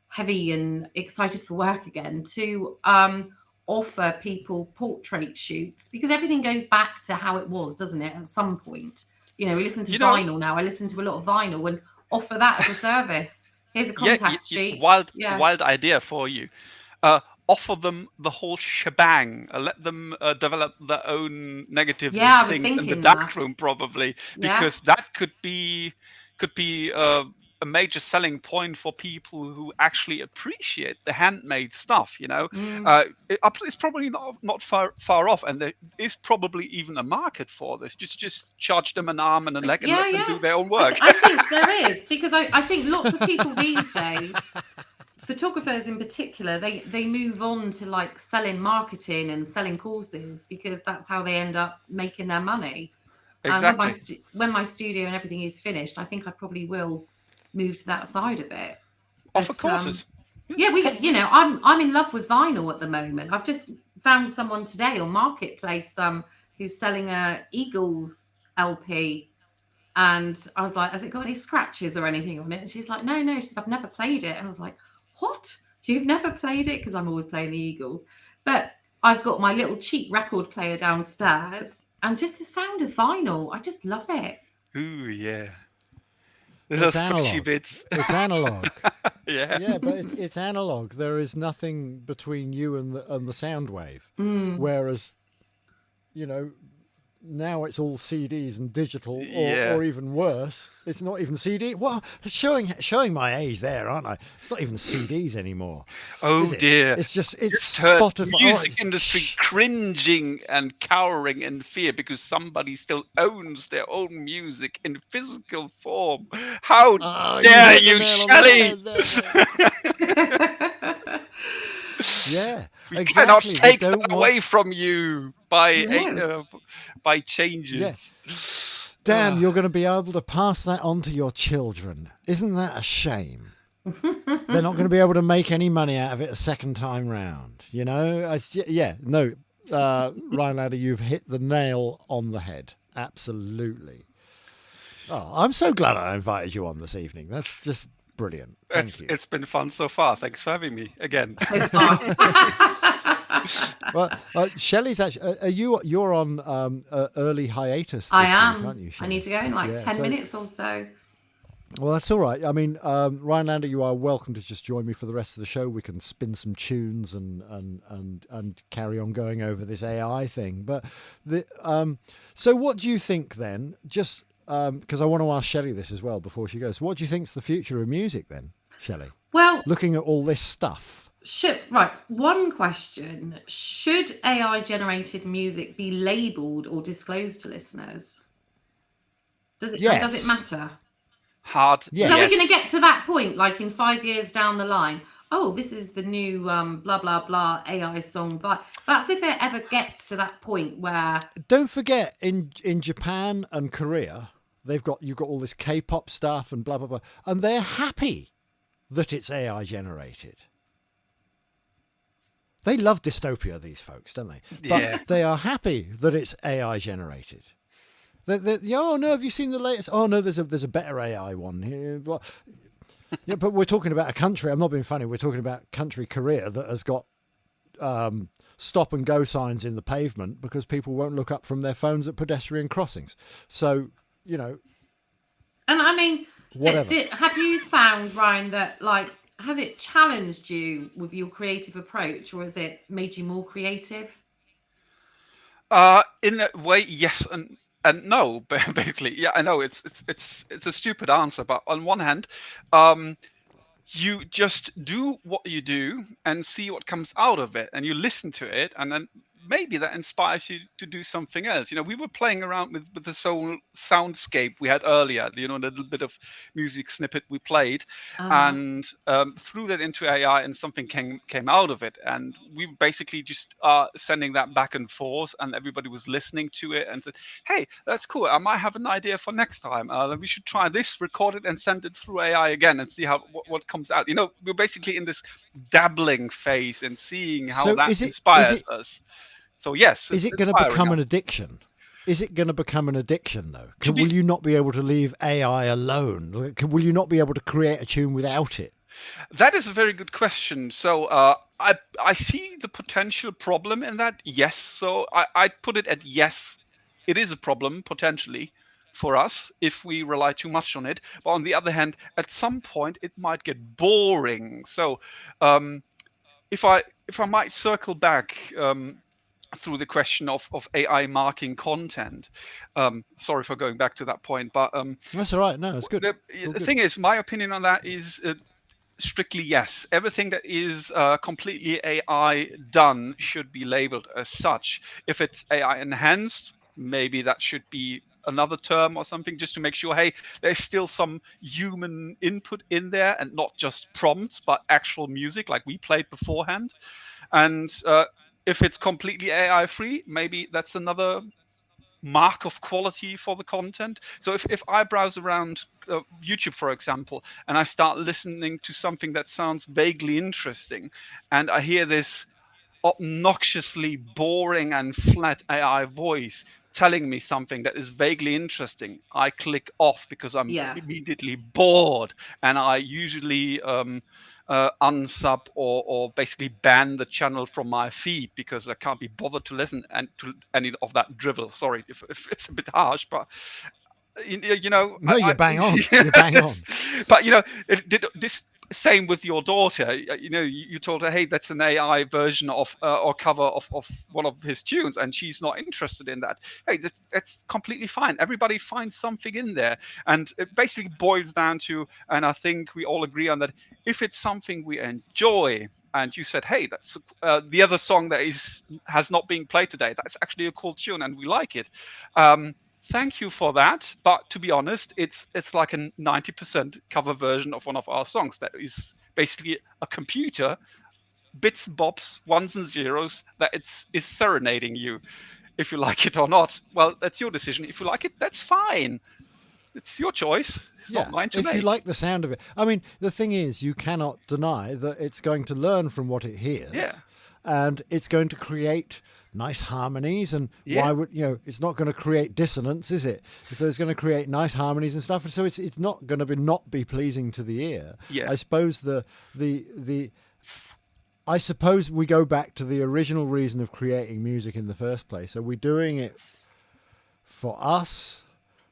S1: heavy and excited for work again to offer people portrait shoots because everything goes back to how it was, doesn't it? At some point, we listen to
S4: You know-
S1: vinyl now. I listen to a lot of vinyl and offer that as a service. Here's a
S4: Yeah,
S1: contact sheet.
S4: wild
S1: Yeah.
S4: wild idea for you. Offer them the whole shebang. Let them develop their own negatives
S1: Yeah, I
S4: and
S1: was
S4: things in the
S1: thinking
S4: dark
S1: that.
S4: room, probably,
S1: Yeah.
S4: because that could be a major selling point for people who actually appreciate the handmade stuff. It's probably not far off, and there is probably even a market for this. Just charge them an arm and a leg and let them do their own work.
S1: I think there is because I think lots of people these days, photographers in particular, they move on to like selling marketing and selling courses because that's how they end up making their money.
S4: Exactly.
S1: And when my studio and everything is finished, I think I probably will move to that side of it.
S4: Offer
S1: But,
S4: courses.
S1: Yeah, I'm in love with vinyl at the moment. I've just found someone today on Marketplace who's selling a Eagles LP, and I was like, "Has it got any scratches or anything on it?" And she's like, "No." She said, "I've never played it," and I was like, "What? You've never played it?" Because I'm always playing the Eagles, but I've got my little cheap record player downstairs, and just the sound of vinyl, I just love it.
S4: Ooh, yeah.
S3: It's
S4: Those
S3: analog.
S4: squishy bits.
S3: It's analog.
S4: Yeah.
S3: Yeah, but it's analog. There is nothing between you and the sound wave. Whereas, now it's all CDs and digital,
S4: Yeah.
S3: or even worse, it's not even CD. Well, showing my age there, aren't I? It's not even CDs anymore.
S4: Oh
S3: is it?
S4: dear.
S3: It's just
S4: Heard
S3: Spotify.
S4: music industry cringing and cowering in fear because somebody still owns their own music in physical form. How
S3: Oh,
S4: dare
S3: hit the
S4: you,
S3: nail on the
S4: Shelley?
S3: head there. Yeah,
S4: We
S3: exactly.
S4: cannot
S3: We
S4: take
S3: don't
S4: that
S3: want-
S4: away from you by
S1: No.
S4: by changes.
S3: Yeah. Dan, you're going to be able to pass that on to your children. Isn't that a shame? They're not going to be able to make any money out of it a second time round. Rhinelander, you've hit the nail on the head. Absolutely. Oh, I'm so glad I invited you on this evening. That's just brilliant. Thank you.
S4: It's been fun so far. Thanks for having me again.
S3: Well, Shelley's actually. You're on early hiatus. This
S1: I
S3: week,
S1: am.
S3: aren't you,
S1: I
S3: Shelley?
S1: need to go in like
S3: Yeah,
S1: 10
S3: so-
S1: minutes or so.
S3: Well, that's all right. I mean, Rhinelander, you are welcome to just join me for the rest of the show. We can spin some tunes and carry on going over this AI thing. But so what do you think then? Just because I want to ask Shelley this as well before she goes. What do you think's the future of music then, Shelley?
S1: Well,
S3: Looking at all this stuff.
S1: One question: should AI-generated music be labelled or disclosed to listeners? Does it
S3: Yes.
S1: matter?
S4: Hard
S3: Yes.
S1: So are we going to
S4: yes.
S1: get to that point, like in 5 years down the line? Oh, this is the new blah blah blah AI song. But that's if it ever gets to that point where.
S3: Don't forget, in Japan and Korea, you've got all this K-pop stuff and blah blah blah, and they're happy that it's AI generated. They love dystopia, these folks, don't they?
S4: Yeah.
S3: But they are happy that it's AI generated. Oh no, have you seen the latest? Oh no, there's a better AI one here. Yeah, but we're talking about a country. I'm not being funny. We're talking about country Korea that has got stop and go signs in the pavement because people won't look up from their phones at pedestrian crossings. So,
S1: And I mean,
S3: whatever.
S1: Have you found, Ryan, that like has it challenged you with your creative approach, or has it made you more creative?
S4: In a way, yes and no. Basically, yeah, I know it's a stupid answer, but on one hand, you just do what you do and see what comes out of it, and you listen to it, and then maybe that inspires you to do something else. We were playing around with the soundscape we had earlier, the little bit of music snippet we played, and threw that into AI, and something came out of it, and we basically just sending that back and forth, and everybody was listening to it and said, hey, that's cool, I might have an idea for next time, we should try this, record it and send it through AI again and see what comes out. We're basically in this dabbling phase and seeing how that inspires us. So yes,
S3: is it going to become an addiction? Is it going to become an addiction though? Will you not be able to leave AI alone? Will you not be able to create a tune without it?
S4: That is a very good question. So I see the potential problem in that. Yes. So I put it at yes. It is a problem potentially for us if we rely too much on it. But on the other hand, at some point it might get boring. So if I might circle back through the question of AI marking content. Sorry for going back to that point, but
S3: that's all right. No, it's good.
S4: The thing is, my opinion on that is strictly yes. Everything that is completely AI done should be labeled as such. If it's AI enhanced, maybe that should be another term or something, just to make sure, hey, there's still some human input in there and not just prompts, but actual music like we played beforehand. And if it's completely AI free, maybe that's another mark of quality for the content. So if I browse around YouTube, for example, and I start listening to something that sounds vaguely interesting, and I hear this obnoxiously boring and flat AI voice telling me something that is vaguely interesting, I click off because I'm immediately bored, and I usually unsub or basically ban the channel from my feed because I can't be bothered to listen and to any of that drivel. Sorry if it's a bit harsh, but
S3: no, you're bang on. You're bang on.
S4: But this same with your daughter. You told her, hey, that's an AI version of or cover of one of his tunes, and she's not interested in that. Hey, that's completely fine. Everybody finds something in there, and it basically boils down to, and I think we all agree on that, if it's something we enjoy, and you said, hey, that's the other song that has not been played today, that's actually a cool tune and we like it, thank you for that. But to be honest, it's like a 90% cover version of one of our songs that is basically a computer, bits and bobs, ones and zeros, that is serenading you. If you like it or not, well, that's your decision. If you like it, that's fine. It's your choice. It's not mine to make.
S3: If you like the sound of it. I mean, the thing is, you cannot deny that it's going to learn from what it hears.
S4: Yeah.
S3: And it's going to create nice harmonies, and why would it's not going to create dissonance, is it? So it's going to create nice harmonies and stuff, so it's not going to not be pleasing to the ear. I suppose I suppose we go back to the original reason of creating music in the first place. Are we doing it for us?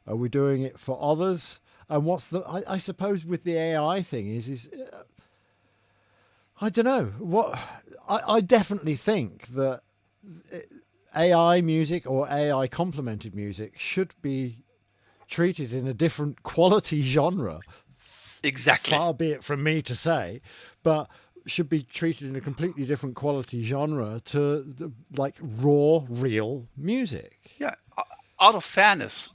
S3: Are we doing it for others? And what's I suppose with the AI thing is I don't know what I definitely think that AI music or AI complemented music should be treated in a different quality genre.
S4: Exactly.
S3: Far be it from me to say, but should be treated in a completely different quality genre to like raw, real music.
S4: Yeah, out of fairness,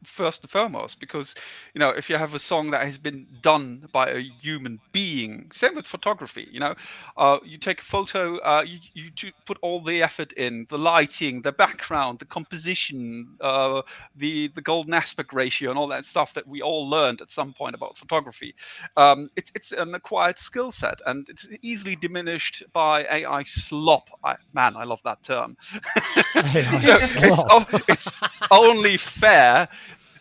S4: first and foremost, because if you have a song that has been done by a human being, same with photography, you take a photo, you put all the effort in, the lighting, the background, the composition, the golden aspect ratio, and all that stuff that we all learned at some point about photography. It's an acquired skill set, and it's easily diminished by AI slop. I love that term. It's only fair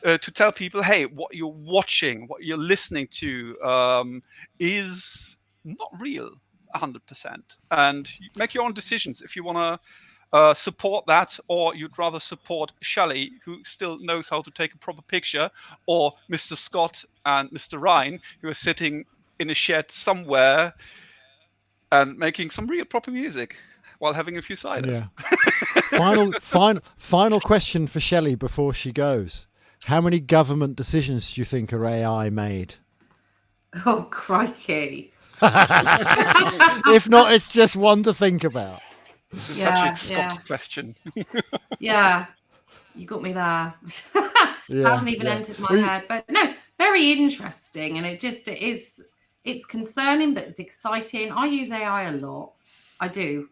S4: to tell people, hey, what you're watching, what you're listening to is not real 100%, and you make your own decisions if you want to support that, or you'd rather support Shelley, who still knows how to take a proper picture, or Mr. Scott and Mr. Ryan, who are sitting in a shed somewhere and making some real proper music while having a few ciders.
S3: Yeah. Final question for Shelley before she goes. How many government decisions do you think are AI made?
S1: Oh, crikey.
S3: If not, it's just one to think about.
S1: Yeah,
S4: Such a Scott question.
S1: Yeah, you got me there. Hasn't even entered my head. But no, very interesting. And it's concerning, but it's exciting. I use AI a lot. I do.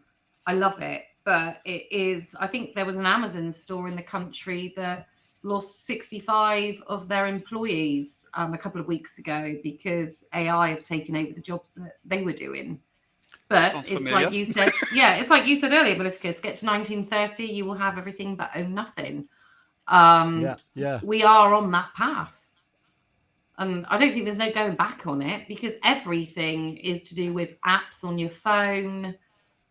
S1: I love it. But I think there was an Amazon store in the country that lost 65 of their employees a couple of weeks ago because AI have taken over the jobs that they were doing. But
S4: Sounds
S1: it's
S4: familiar.
S1: like you said, it's like you said earlier, Mallifficus, get to 1930, you will have everything but own nothing. We are on that path. And I don't think there's no going back on it, because everything is to do with apps on your phone.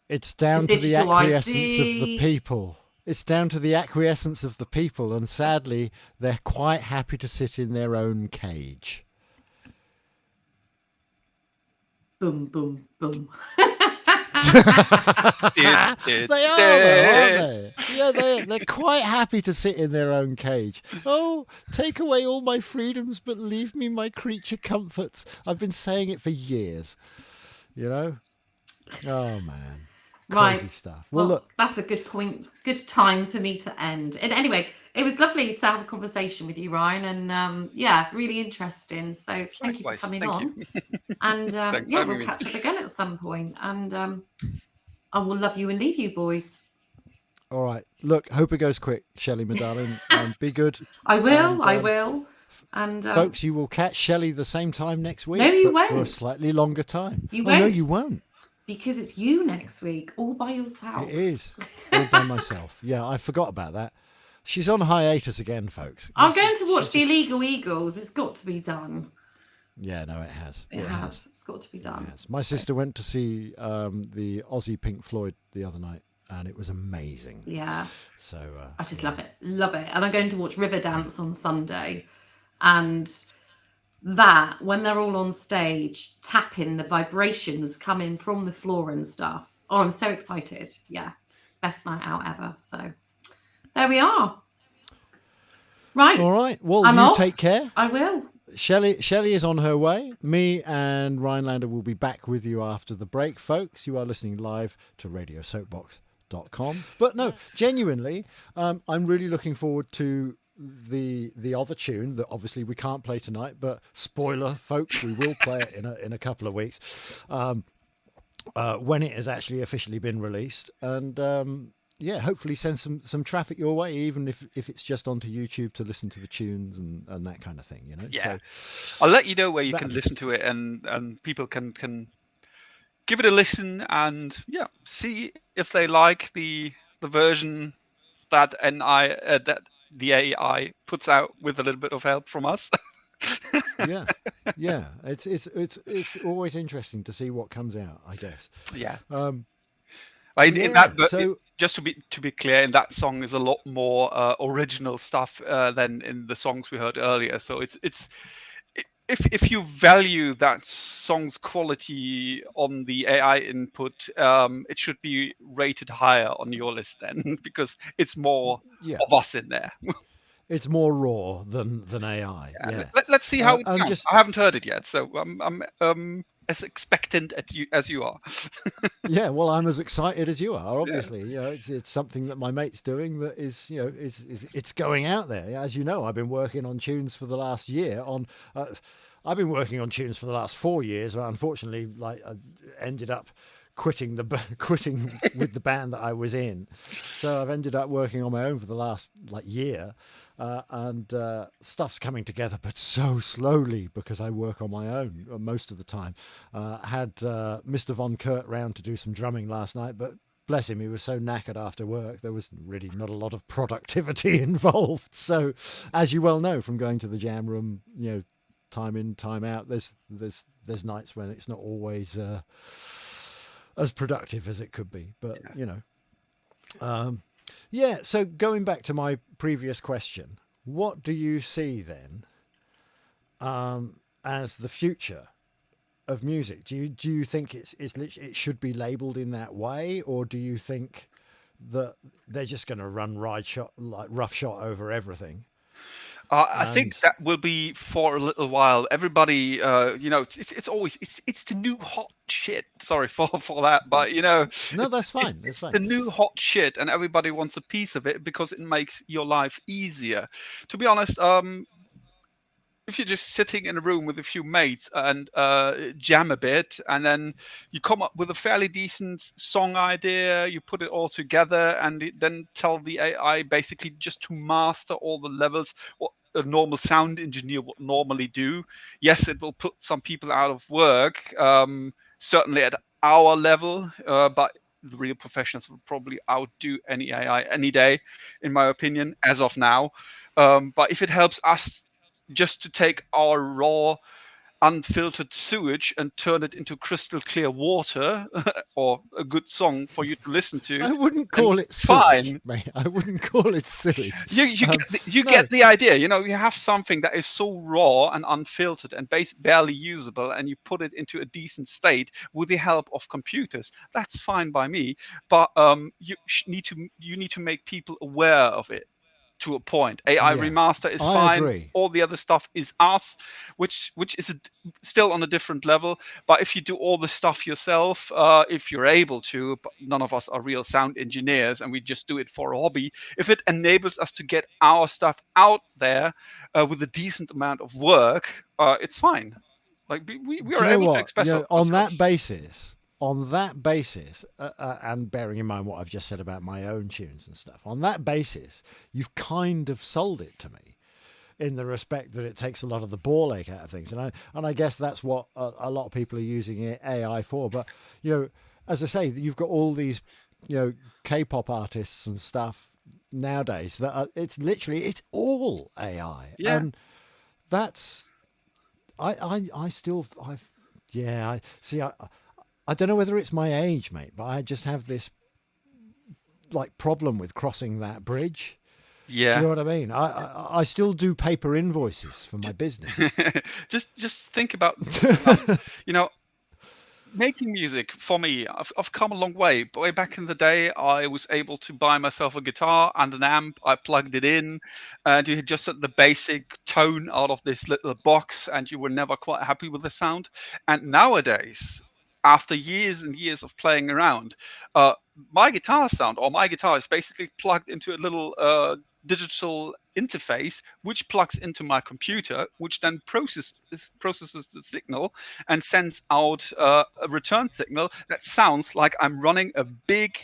S3: It's down to the acquiescence of the people. It's down to the acquiescence of the people, and sadly, they're quite happy to sit in their own cage.
S1: Boom, boom, boom.
S3: They are, though, aren't they? Yeah, they're quite happy to sit in their own cage. Oh, take away all my freedoms, but leave me my creature comforts. I've been saying it for years. Oh, man. Crazy stuff. Well, look,
S1: that's a good point. Good time for me to end. And anyway, it was lovely to have a conversation with you, Ryan, and really interesting. So thank you for coming on. And we'll catch up again at some point. And I will love you and leave you, boys.
S3: All right. Look, hope it goes quick, Shelley, my darling. Be good.
S1: I will. And
S3: folks, you will catch Shelley the same time next week.
S1: No, you won't.
S3: For a slightly longer time.
S1: You won't.
S3: No, you won't.
S1: Because it's you next week, all by yourself.
S3: It is, all by myself. Yeah, I forgot about that. She's on hiatus again, folks.
S1: I'm going to watch The Illegal Eagles. It's got to be done.
S3: Yeah, no, it has.
S1: It has. It's got to be done.
S3: My sister went to see the Aussie Pink Floyd the other night, and it was amazing.
S1: Yeah.
S3: So
S1: I just love it. Love it. And I'm going to watch Riverdance on Sunday. And that, when they're all on stage tapping, the vibrations coming from the floor and stuff. Oh, I'm so excited. Yeah. Best night out ever. So there we are. Right.
S3: All right. Well,
S1: I'm off.
S3: Take care.
S1: I will.
S3: Shelley is on her way. Me and Rhinelander will be back with you after the break, folks. You are listening live to radiosoapbox.com. But no, genuinely, I'm really looking forward to the other tune that obviously we can't play tonight, but spoiler, folks, we will play it in a couple of weeks when it has actually officially been released, and hopefully send some traffic your way, even if it's just onto YouTube to listen to the tunes and that kind of thing,
S4: Yeah.
S3: So,
S4: I'll let you know where you can listen to it, and people can give it a listen and see if they like the version that that the AI puts out with a little bit of help from us.
S3: yeah, it's always interesting to see what comes out, I guess.
S4: Yeah.
S3: So
S4: just to be clear, in that song is a lot more original stuff than in the songs we heard earlier. So it's if you value that song's quality on the AI input, it should be rated higher on your list then, because it's more of us in there.
S3: It's more raw than AI. Yeah.
S4: Let's see how it goes. I haven't heard it yet, so as expectant as you are.
S3: Yeah, well, I'm as excited as you are. Obviously, it's something that my mate's doing that is, it's going out there. As you know, I've been working on tunes for the last year. I've been working on tunes for the last 4 years. But unfortunately, I ended up quitting with the band that I was in. So I've ended up working on my own for the last year. And stuff's coming together, but so slowly because I work on my own most of the time. Had Mr. Von Kurt round to do some drumming last night, but bless him, he was so knackered after work. There was really not a lot of productivity involved. So, as you well know from going to the jam room, time in, time out, there's nights when it's not always as productive as it could be. But yeah, so going back to my previous question, what do you see then as the future of music? Do you think it should be labelled in that way, or do you think that they're just going to run roughshod over everything?
S4: I think that will be for a little while. Everybody, it's always it's the new hot shit. Sorry for that, but
S3: no, that's fine.
S4: It's the new hot shit, and everybody wants a piece of it because it makes your life easier. To be honest, if you're just sitting in a room with a few mates and jam a bit, and then you come up with a fairly decent song idea, you put it all together, and then tell the AI basically just to master all the levels, what a normal sound engineer would normally do. Yes, it will put some people out of work, certainly at our level, but the real professionals will probably outdo any AI any day, in my opinion, as of now. But if it helps us just to take our raw, unfiltered sewage and turn it into crystal clear water or a good song for you to listen to.
S3: I wouldn't call it sewage, mate. I wouldn't call it sewage.
S4: You get the idea. You have something that is so raw and unfiltered and barely usable, and you put it into a decent state with the help of computers. That's fine by me, but you need to make people aware of it. To a point, AI remaster is fine.
S3: Agree.
S4: All the other stuff is us, which is still on a different level. But if you do all the stuff yourself, if you're able to, but none of us are real sound engineers, and we just do it for a hobby. If it enables us to get our stuff out there with a decent amount of work, it's fine. Like we are able to express
S3: on that basis. On that basis, and bearing in mind what I've just said about my own tunes and stuff, on that basis, you've kind of sold it to me, in the respect that it takes a lot of the ball ache out of things, and I guess that's what a lot of people are using AI for. But as I say, you've got all these K-pop artists and stuff nowadays that it's all AI, and that's I don't know whether it's my age, mate, but I just have this problem with crossing that bridge.
S4: Yeah.
S3: Do you know what I mean? I still do paper invoices for my business.
S4: just think about, making music for me. I've come a long way. Way back in the day, I was able to buy myself a guitar and an amp. I plugged it in, and you just set the basic tone out of this little box, and you were never quite happy with the sound. And nowadays, after years and years of playing around, my guitar is basically plugged into a little digital interface, which plugs into my computer, which then processes the signal and sends out a return signal that sounds like I'm running a big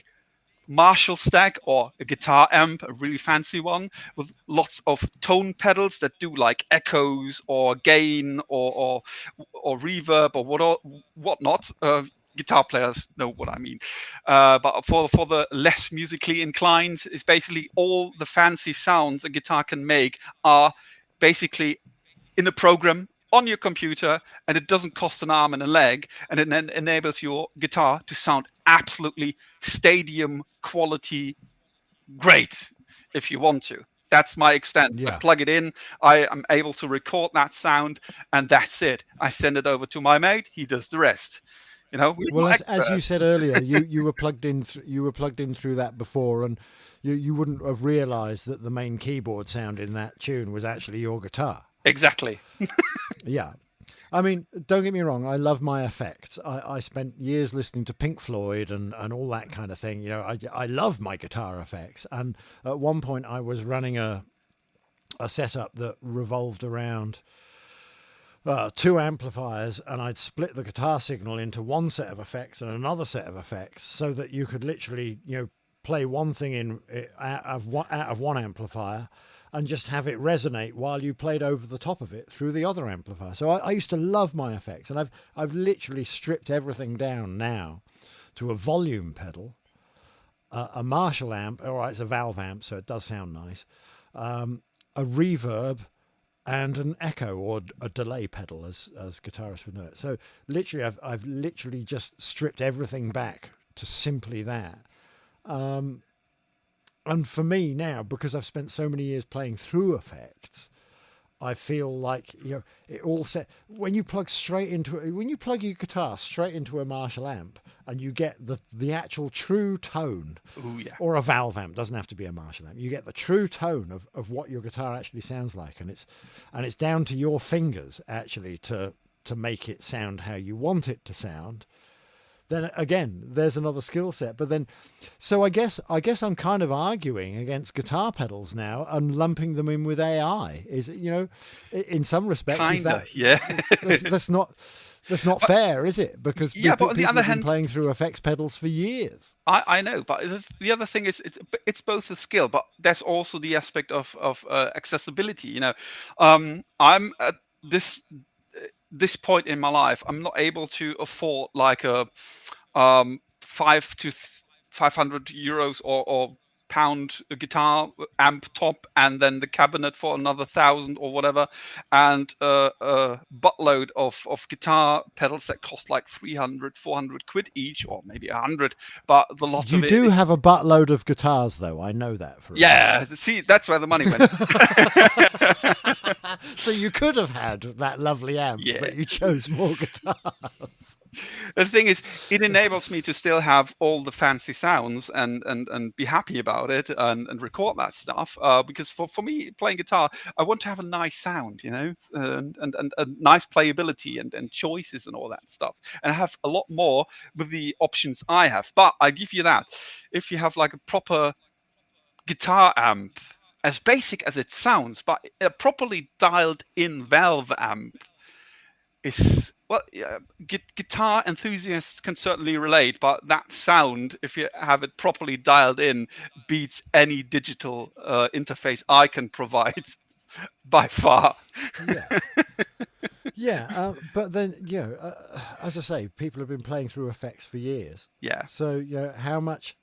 S4: Marshall stack or a guitar amp, a really fancy one with lots of tone pedals that do like echoes or gain or reverb or whatnot. Guitar players know what I mean. But for the less musically inclined, it's basically all the fancy sounds a guitar can make are basically in a program on your computer, and it doesn't cost an arm and a leg, and it then enables your guitar to sound absolutely stadium quality great if you want to. That's my extent. I plug it in, I am able to record that sound, and that's it. I send it over to my mate, he does the rest.
S3: Well, as you said earlier, you were plugged in. You were plugged in through that before, and you wouldn't have realised that the main keyboard sound in that tune was actually your guitar.
S4: Exactly.
S3: Yeah, I mean, don't get me wrong. I love my effects. I spent years listening to Pink Floyd and all that kind of thing. You know, I love my guitar effects. And at one point, I was running a setup that revolved around two amplifiers, and I'd split the guitar signal into one set of effects and another set of effects, so that you could literally, you know, play one thing out of one amplifier and just have it resonate while you played over the top of it through the other amplifier. So I used to love my effects, and I've literally stripped everything down now to a volume pedal, a Marshall amp. All right, it's a valve amp, so it does sound nice. A reverb and an echo or a delay pedal, as guitarists would know it. So literally, I've literally just stripped everything back to simply that. And for me now, because I've spent so many years playing through effects, I feel like, you know, it all set when you plug your guitar straight into a Marshall amp, and you get the actual true tone.
S4: Ooh, yeah.
S3: Or a valve amp, doesn't have to be a Marshall amp. You get the true tone of what your guitar actually sounds like, and it's down to your fingers actually to make it sound how you want it to sound. Then again, there's another skill set. But then, so I guess I'm kind of arguing against guitar pedals now and lumping them in with AI. Is, you know, in some respects,
S4: Kinda, yeah.
S3: that's not fair, is it? Because
S4: Yeah, but on the
S3: people
S4: other
S3: have been
S4: hand,
S3: playing through effects pedals for years.
S4: I know, but the other thing is it's both a skill, but there's also the aspect of accessibility. You know, I'm at this point in my life, I'm not able to afford like a 500 euros or pound guitar amp top, and then the cabinet for another 1,000 or whatever, and a buttload of guitar pedals that cost like 300, 400 quid each, or maybe 100. But the lot
S3: You
S4: of it
S3: do
S4: is,
S3: have a buttload of guitars, though. I know that for a
S4: yeah. See, that's where the money went.
S3: fact. So you could have had that lovely amp,
S4: Yeah.
S3: but you chose more guitars.
S4: The thing is, it enables me to still have all the fancy sounds and be happy about it and record that stuff. Because for me, playing guitar, I want to have a nice sound, you know, and a nice playability and choices and all that stuff. And I have a lot more with the options I have. But I give you that. If you have like a proper guitar amp, as basic as it sounds, but a properly dialed in valve amp is, well, yeah, guitar enthusiasts can certainly relate, but that sound, if you have it properly dialed in, beats any digital interface I can provide by far.
S3: Yeah. Yeah, but then, you know, as I say, people have been playing through effects for years.
S4: Yeah.
S3: So, you know, how much?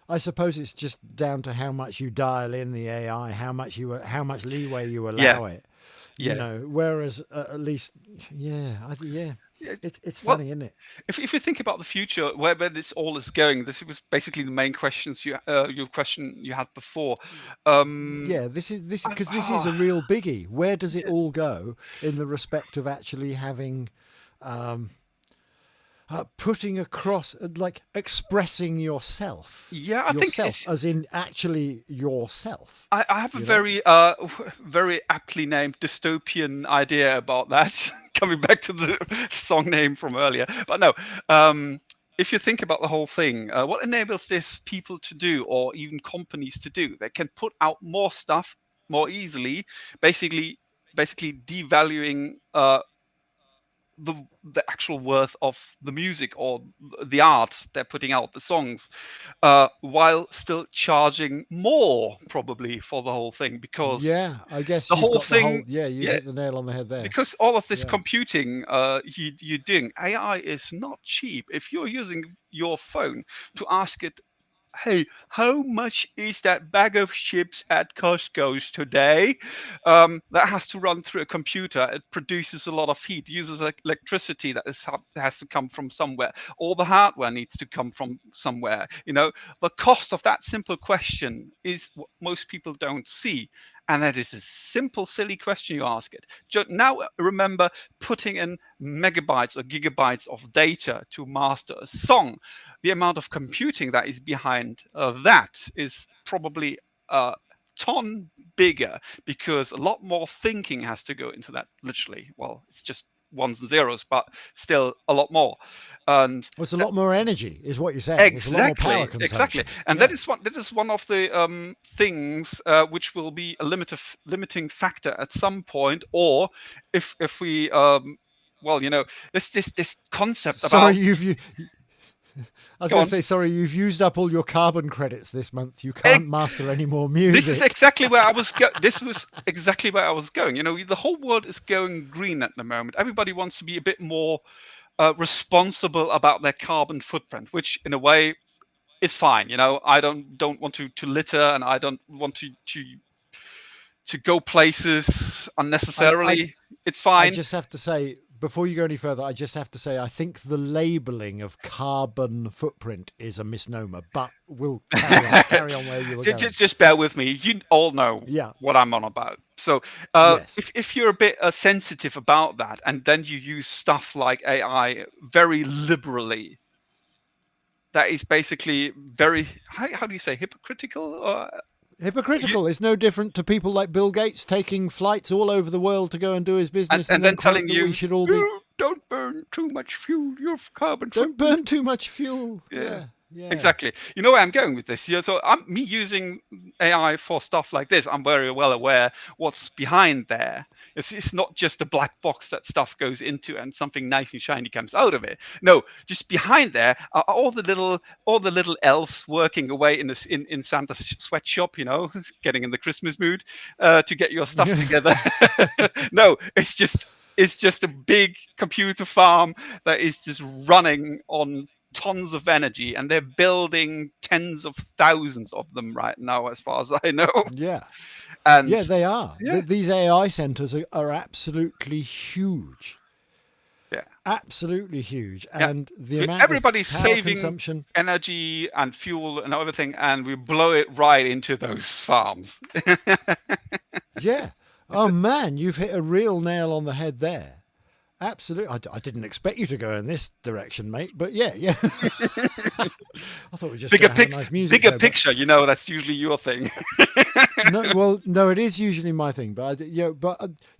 S3: I suppose it's just down to how much you dial in the AI, how much leeway you allow it.
S4: Yeah.
S3: You know, whereas at least, yeah. It's
S4: Well,
S3: funny, isn't it?
S4: If you think about the future, where this all is going, this was basically the main questions your question you had before.
S3: Yeah, this is because this is a real biggie. Where does it all go in the respect of actually having, putting across, like expressing yourself?
S4: Yeah, I think
S3: yourself, as in actually yourself.
S4: I have a very very aptly named dystopian idea about that. Coming back to the song name from earlier, but no. If you think about the whole thing, what enables this people to do, or even companies to do? They can put out more stuff more easily, basically devaluing the actual worth of the music or the art they're putting out, the songs, while still charging more probably for the whole thing, because
S3: Yeah, I guess
S4: the
S3: you've
S4: whole
S3: got
S4: thing,
S3: you hit the nail on the head there.
S4: because all of this
S3: Yeah.
S4: computing you're doing, AI is not cheap. If you're using your phone to ask it, hey, how much is that bag of chips at Costco's today? That has to run through a computer. It produces a lot of heat, uses electricity that has to come from somewhere. All the hardware needs to come from somewhere. You know, the cost of that simple question is what most people don't see. And that is a simple, silly question you ask it. Now remember, putting in megabytes or gigabytes of data to master a song, the amount of computing that is behind that is probably a ton bigger, because a lot more thinking has to go into that. Literally, well, it's just ones and zeros, but still a lot more. And
S3: Well, it's a lot more energy, is what you're saying. It's a lot more power consumption.
S4: Exactly, and
S3: Yeah.
S4: that is one of the things which will be a limiting factor at some point, or if we well, you know, this concept
S3: Sorry,
S4: about
S3: I was
S4: Go
S3: going
S4: on.
S3: to say, sorry, you've used up all your carbon credits this month. You can't master any more
S4: This is
S3: music.
S4: exactly where I was. This was exactly where I was going. You know, the whole world is going green at the moment. Everybody wants to be a bit more responsible about their carbon footprint, which in a way is fine. You know, I don't want to litter, and I don't want to go places unnecessarily. It's
S3: I
S4: fine.
S3: just have to say, before you go any further, I just have to say, I think the labelling of carbon footprint is a misnomer, but we'll carry on where you were going.
S4: Just bear with me. You all know
S3: Yeah.
S4: what I'm on about. So
S3: Yes.
S4: if you're a bit sensitive about that, and then you use stuff like AI very liberally, that is basically very, how do you say, hypocritical?
S3: Hypocritical is no different to people like Bill Gates taking flights all over the world to go and do his business
S4: And then
S3: quote
S4: telling
S3: that
S4: you,
S3: we should all be...
S4: "You don't burn too much fuel, your carbon
S3: Don't
S4: footprint."
S3: burn too much fuel.
S4: Yeah.
S3: Yeah.
S4: Exactly. You know where I'm going with this. Yeah, so me using AI for stuff like this, I'm very well aware what's behind there. It's not just a black box that stuff goes into and something nice and shiny comes out of it. No, just behind there are all the little elves working away in Santa's sweatshop. You know, getting in the Christmas mood to get your stuff together. No, it's just a big computer farm that is just running on tons of energy, and they're building tens of thousands of them right now, as far as I know.
S3: Yeah.
S4: And
S3: Yeah, they are.
S4: Yeah.
S3: These AI centers are absolutely huge.
S4: Yeah.
S3: Absolutely huge.
S4: Yeah.
S3: And the amount
S4: Everybody's
S3: of power
S4: saving
S3: consumption...
S4: energy and fuel and everything, and we blow it right into those farms.
S3: Yeah. Oh, man, you've hit a real nail on the head there. Absolutely. I didn't expect you to go in this direction, mate. But yeah. I thought we just had a nice music.
S4: Bigger picture, you know, that's usually your thing.
S3: No, it is usually my thing. But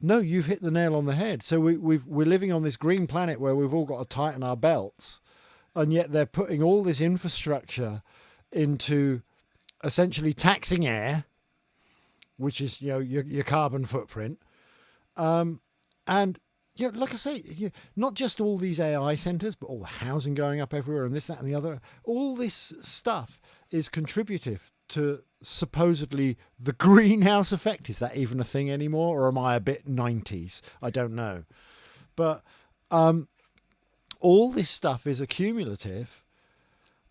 S3: no, you've hit the nail on the head. So we're living on this green planet where we've all got to tighten our belts, and yet they're putting all this infrastructure into essentially taxing air, which is your carbon footprint, and. Yeah, like I say, not just all these AI centres, but all the housing going up everywhere and this, that and the other. All this stuff is contributive to supposedly the greenhouse effect. Is that even a thing anymore? Or am I a bit 90s? I don't know. But all this stuff is accumulative,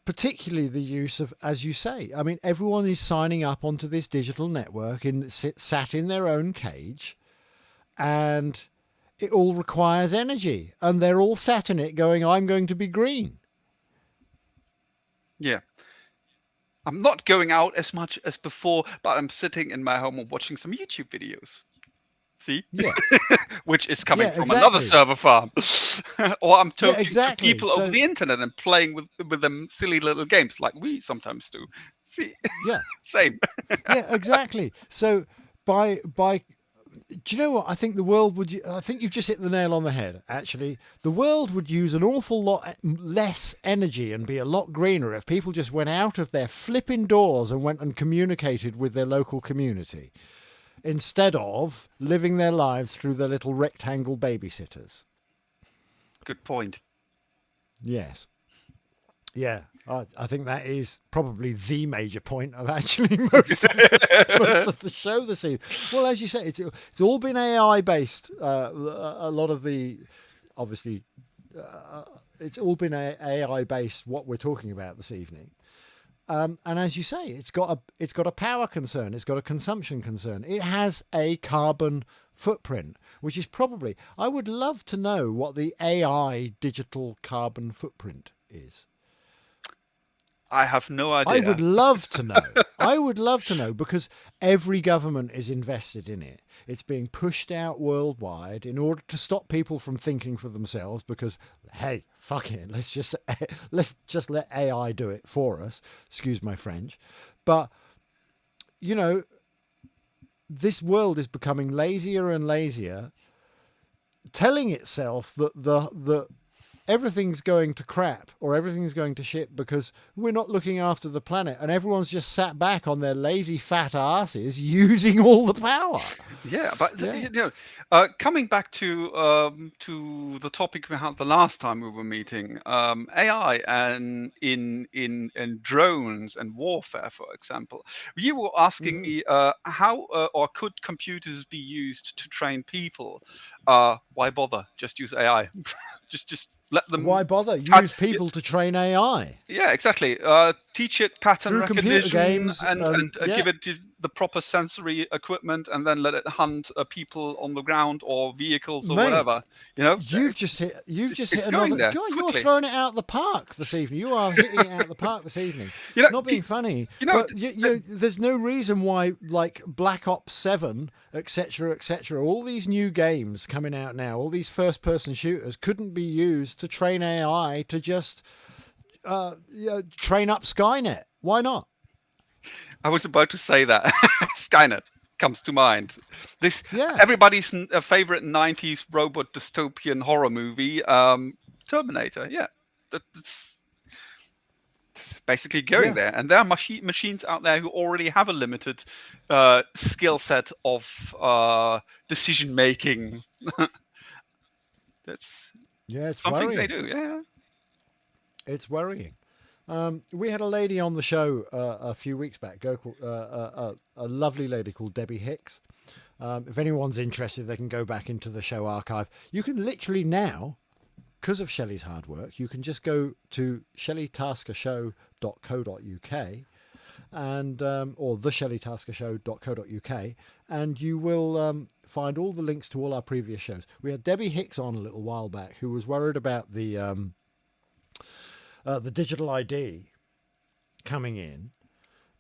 S3: particularly the use of, as you say, I mean, everyone is signing up onto this digital network sat in their own cage, and... it all requires energy, and they're all sat in it going, I'm going to be green.
S4: Yeah. I'm not going out as much as before, but I'm sitting in my home and watching some YouTube videos. See?
S3: Yeah.
S4: Which is coming from
S3: exactly.
S4: another server farm. Or I'm talking to
S3: exactly.
S4: people over the internet and playing with them silly little games like we sometimes do. See?
S3: Yeah.
S4: Same.
S3: Yeah, exactly. So by do you know what? I think the world would... I think you've just hit the nail on the head, actually. The world would use an awful lot less energy and be a lot greener if people just went out of their flipping doors and went and communicated with their local community, instead of living their lives through their little rectangle babysitters.
S4: Good point.
S3: Yes. Yeah, I think that is probably the major point of actually most of the show this evening. Well, as you say, it's all been AI based. A lot of the, obviously, it's all been AI based. What we're talking about this evening, and as you say, it's got a power concern. It's got a consumption concern. It has a carbon footprint, which is probably... I would love to know what the AI digital carbon footprint is.
S4: I have no idea.
S3: I would love to know. I would love to know, because every government is invested in it. It's being pushed out worldwide in order to stop people from thinking for themselves, because, hey, fuck it, let's just let AI do it for us. Excuse my French. But, this world is becoming lazier and lazier telling itself that the everything's going to crap or everything's going to shit because we're not looking after the planet, and everyone's just sat back on their lazy fat asses using all the power.
S4: Yeah, but coming back to the topic we had the last time we were meeting, AI and in drones and warfare, for example, you were asking me how or could computers be used to train people? Why bother? Just use AI. just let them.
S3: Why bother? Use people to train AI.
S4: Yeah, exactly. Teach it pattern
S3: Through computer
S4: recognition
S3: games,
S4: and
S3: yeah.
S4: give it the proper sensory equipment, and then let it hunt people on the ground or vehicles or
S3: Mate,
S4: whatever. You know,
S3: You've just hit
S4: it's
S3: another.
S4: going there
S3: God, you're
S4: quickly.
S3: throwing it out the park this evening. You are hitting it out the park this evening.
S4: You know,
S3: Not being funny,
S4: you know,
S3: but there's no reason why, like Black Ops 7, etc., all these new games coming out now, all these first-person shooters couldn't be used to train AI to just train up Skynet. Why not?
S4: I was about to say that Skynet comes to mind. This
S3: Yeah.
S4: everybody's favorite '90s robot dystopian horror movie, Terminator. Yeah, that's basically going there. And there are machines out there who already have a limited skill set of decision making. That's
S3: it's
S4: something
S3: worrying.
S4: they do. Yeah.
S3: It's worrying. We had a lady on the show a few weeks back, a lovely lady called Debbie Hicks. If anyone's interested, they can go back into the show archive. You can literally now, because of Shelley's hard work, you can just go to shelleytaskershow.co.uk and or theshelleytaskershow.co.uk, and you will find all the links to all our previous shows. We had Debbie Hicks on a little while back, who was worried about the digital ID coming in,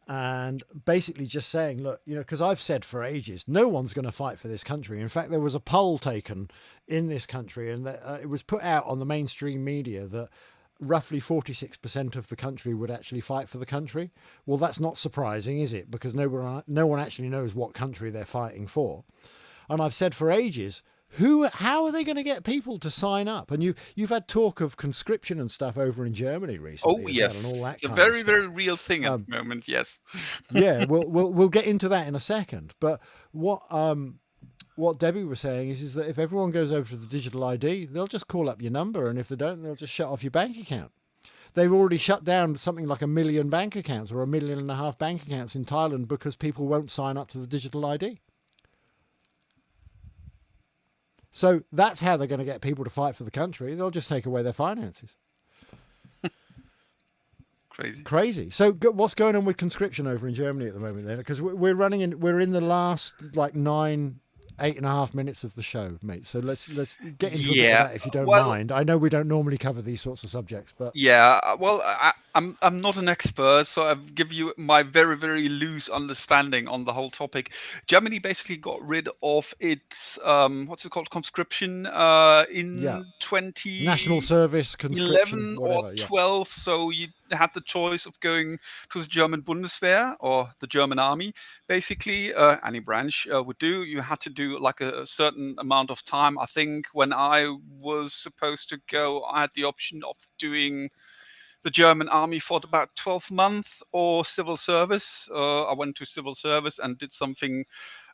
S3: and basically just saying, look, because I've said for ages, no one's going to fight for this country. In fact, there was a poll taken in this country, and it was put out on the mainstream media that roughly 46% of the country would actually fight for the country. Well, that's not surprising, is it? Because no one actually knows what country they're fighting for. And I've said for ages, how are they going to get people to sign up? And you've had talk of conscription and stuff over in Germany recently.
S4: Oh yes,
S3: and all that
S4: it's a
S3: kind
S4: very
S3: of stuff.
S4: very real thing at the moment. Yes.
S3: Yeah, we'll get into that in a second. But what Debbie was saying is that if everyone goes over to the digital ID, they'll just call up your number, and if they don't, they'll just shut off your bank account. They've already shut down something like 1 million bank accounts or 1.5 million bank accounts in Thailand because people won't sign up to the digital ID. So that's how they're going to get people to fight for the country. They'll just take away their finances. Crazy. So what's going on with conscription over in Germany at the moment then? Because we're in the last 8.5 minutes of the show, mate. So let's get into a bit of that if you don't mind. I know we don't normally cover these sorts of subjects, but
S4: I'm not an expert, so I'll give you my very very loose understanding on the whole topic. Germany basically got rid of its conscription in 20
S3: national service conscription
S4: 11
S3: whatever,
S4: or 12. So you had the choice of going to the German Bundeswehr or the German army. Basically, any branch would do. You had to do like a certain amount of time. I think when I was supposed to go, I had the option of doing the German army for about 12 months or civil service. I went to civil service and did something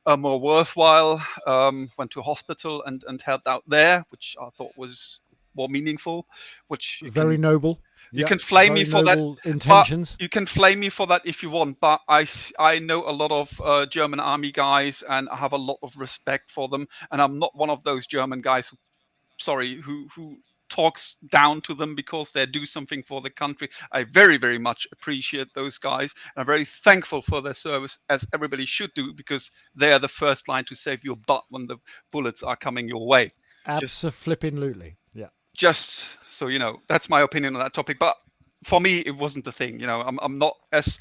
S4: more worthwhile. Went to a hospital and helped out there, which I thought was more meaningful. Which
S3: very noble.
S4: You can flame me for that.
S3: Intentions.
S4: You can flame me for that if you want, but I know a lot of German army guys, and I have a lot of respect for them. And I'm not one of those German guys who talks down to them because they do something for the country. I very, very much appreciate those guys. And I'm very thankful for their service, as everybody should do, because they are the first line to save your butt when the bullets are coming your way.
S3: Abso-flippin'-lutely. Yeah.
S4: Just so you know, that's my opinion on that topic. But for me, it wasn't the thing. I'm not as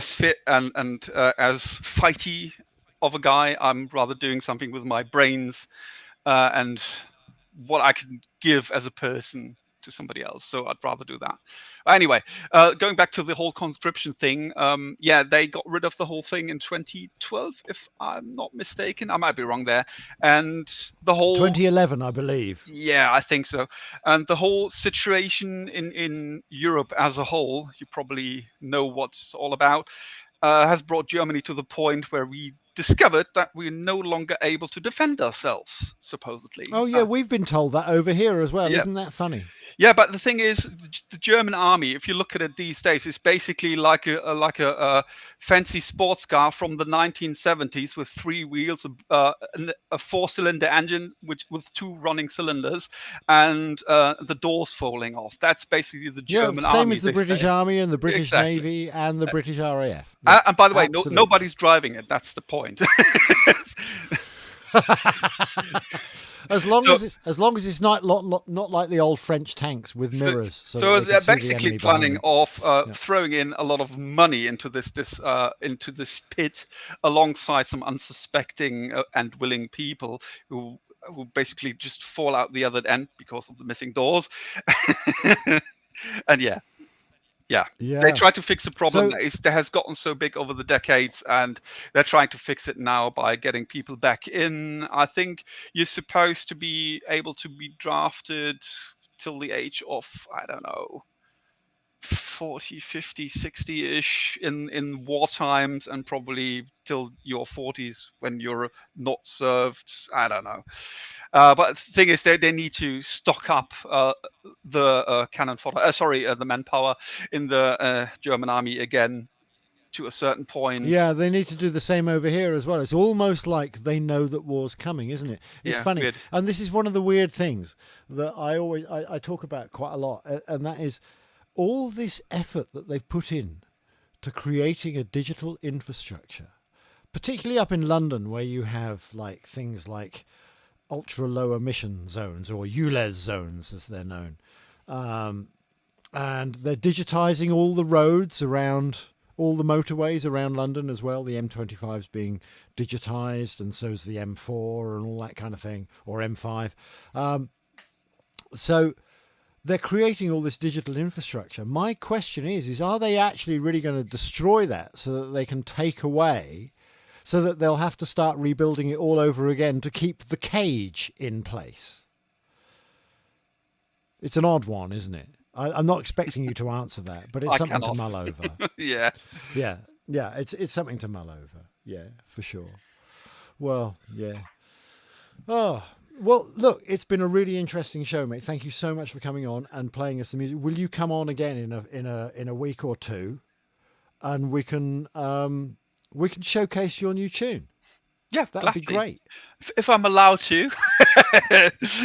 S4: fit and as fighty of a guy. I'm rather doing something with my brains and what I can give as a person to somebody else. So I'd rather do that. Anyway, going back to the whole conscription thing, they got rid of the whole thing in 2012, if I'm not mistaken. I might be wrong there. And the whole
S3: 2011, I believe.
S4: Yeah, I think so. And the whole situation in Europe as a whole, you probably know what's all about, has brought Germany to the point where we discovered that we're no longer able to defend ourselves, supposedly.
S3: Oh yeah, we've been told that over here as well.
S4: Yeah.
S3: Isn't that funny?
S4: Yeah, but the thing is, the German army, if you look at it these days, is basically like a fancy sports car from the 1970s with 3 wheels, a 4-cylinder engine with 2 running cylinders, and the doors falling off. That's basically the German army.
S3: Same as the British Army and the British Navy and the British RAF.
S4: Yeah, and by the way, nobody's driving it. That's the point.
S3: As long as it's not like the old French tanks with mirrors.
S4: So they're basically planning of throwing in a lot of money into this pit, alongside some unsuspecting and willing people who basically just fall out the other end because of the missing doors. And they try to fix a problem that has gotten so big over the decades, and they're trying to fix it now by getting people back in. I think you're supposed to be able to be drafted till the age of, I don't know, 40, 50, 60-ish in war times, and probably till your 40s when you're not served. I don't know. But the thing is, they need to stock up the cannon fodder. The manpower in the German army again to a certain point.
S3: Yeah, they need to do the same over here as well. It's almost like they know that war's coming, isn't it? It's funny. Weird. And this is one of the weird things that I talk about quite a lot, and that is all this effort that they've put in to creating a digital infrastructure, particularly up in London, where you have like things like ultra low emission zones, or ULEZ zones as they're known. And they're digitizing all the roads around, all the motorways around London as well. The M25 is being digitized, and so's the M4 and all that kind of thing, or M5. So they're creating all this digital infrastructure. My question is are they actually really going to destroy that so that they can take away, so that they'll have to start rebuilding it all over again to keep the cage in place? It's an odd one, isn't it? I'm not expecting you to answer that, but it's something to mull over.
S4: Yeah.
S3: It's something to mull over. Yeah, for sure. Well, yeah. Oh, well, look, it's been a really interesting show, mate. Thank you so much for coming on and playing us the music. Will you come on again in a week or two, and we can showcase your new tune?
S4: Yeah,
S3: that'd be great.
S4: If I'm allowed to.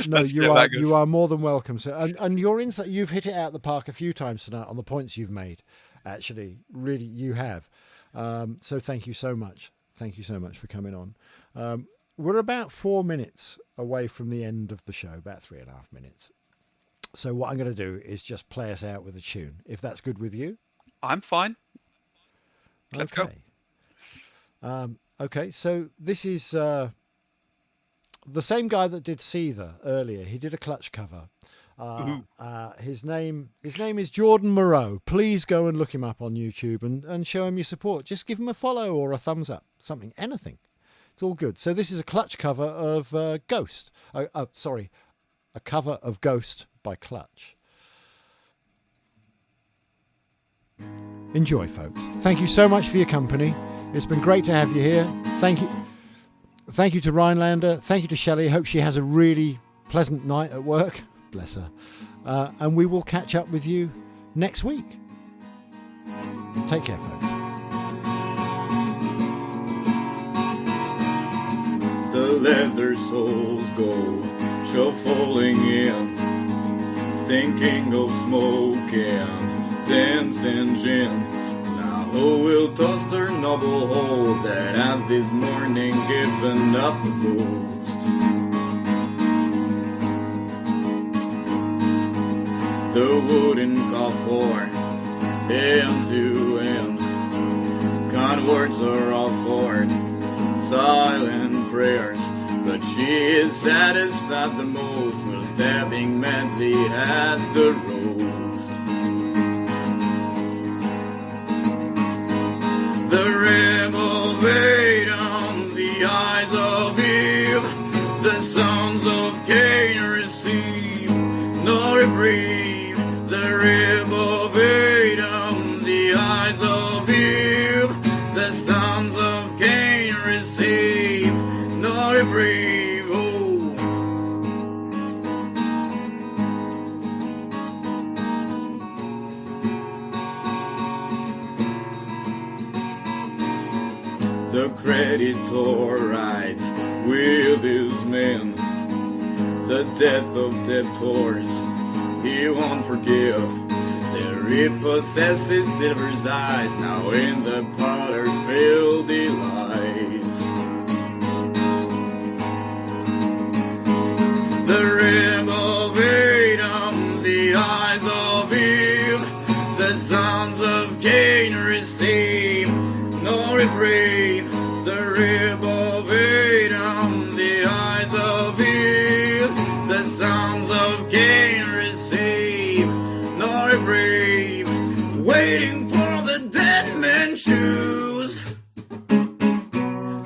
S3: No, you are more than welcome, sir. And your insight, you've hit it out of the park a few times tonight on the points you've made. Actually, really, you have. So thank you so much. Thank you so much for coming on. We're about 4 minutes away from the end of the show, about 3.5 minutes. So what I'm going to do is just play us out with a tune, if that's good with you.
S4: I'm fine. Let's go.
S3: Okay, so this is the same guy that did Seether earlier. He did a Clutch cover. His name is Jordan Moreau. Please go and look him up on YouTube and show him your support. Just give him a follow or a thumbs up, something, anything. It's all good. So this is a Clutch cover of Ghost. A cover of Ghost by Clutch. Enjoy, folks. Thank you so much for your company. It's been great to have you here. Thank you to Rhinelander. Thank you to Shelley. Hope she has a really pleasant night at work. Bless her. And we will catch up with you next week. Take care, folks.
S7: The leather soles go shuffling in, stinking of smoke and dancing gin. Who will toss their noble hold that had this morning given up the ghost? The wooden coffer, end to end, kind words are offered, silent prayers, but she is satisfied the most while stabbing madly at the roast. The rebel wait on the eyes of Eve, the sons of Cain receive no reprieve. The rebel wait on the eyes of Eve, the sons of Cain receive no reprieve. Oh. The creditor rides with his men, the death of debtors he won't forgive. The repossesses silver's eyes, now in the potter's field he lies. The rebel wait on the eyes of Eve, the sons of Cain receive no reprieve. The rebel wait on the eyes of Eve, the sons of Cain receive no reprieve. Waiting for the dead man's shoes.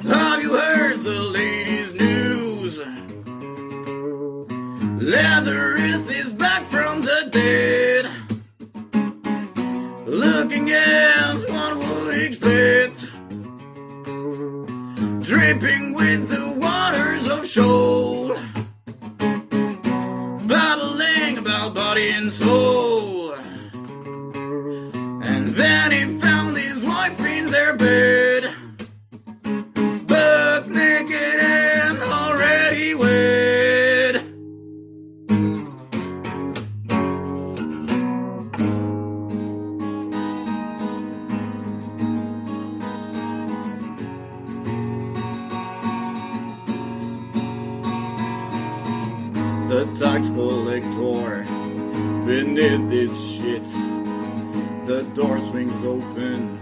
S7: Have you heard the lady's news? Lazarus is back from the dead, looking as one would expect, dripping with the waters of Sheol, babbling about body and soul. And then he found his wife in their bed, buck naked and already wed. The tax collector beneath his shits, the door swings open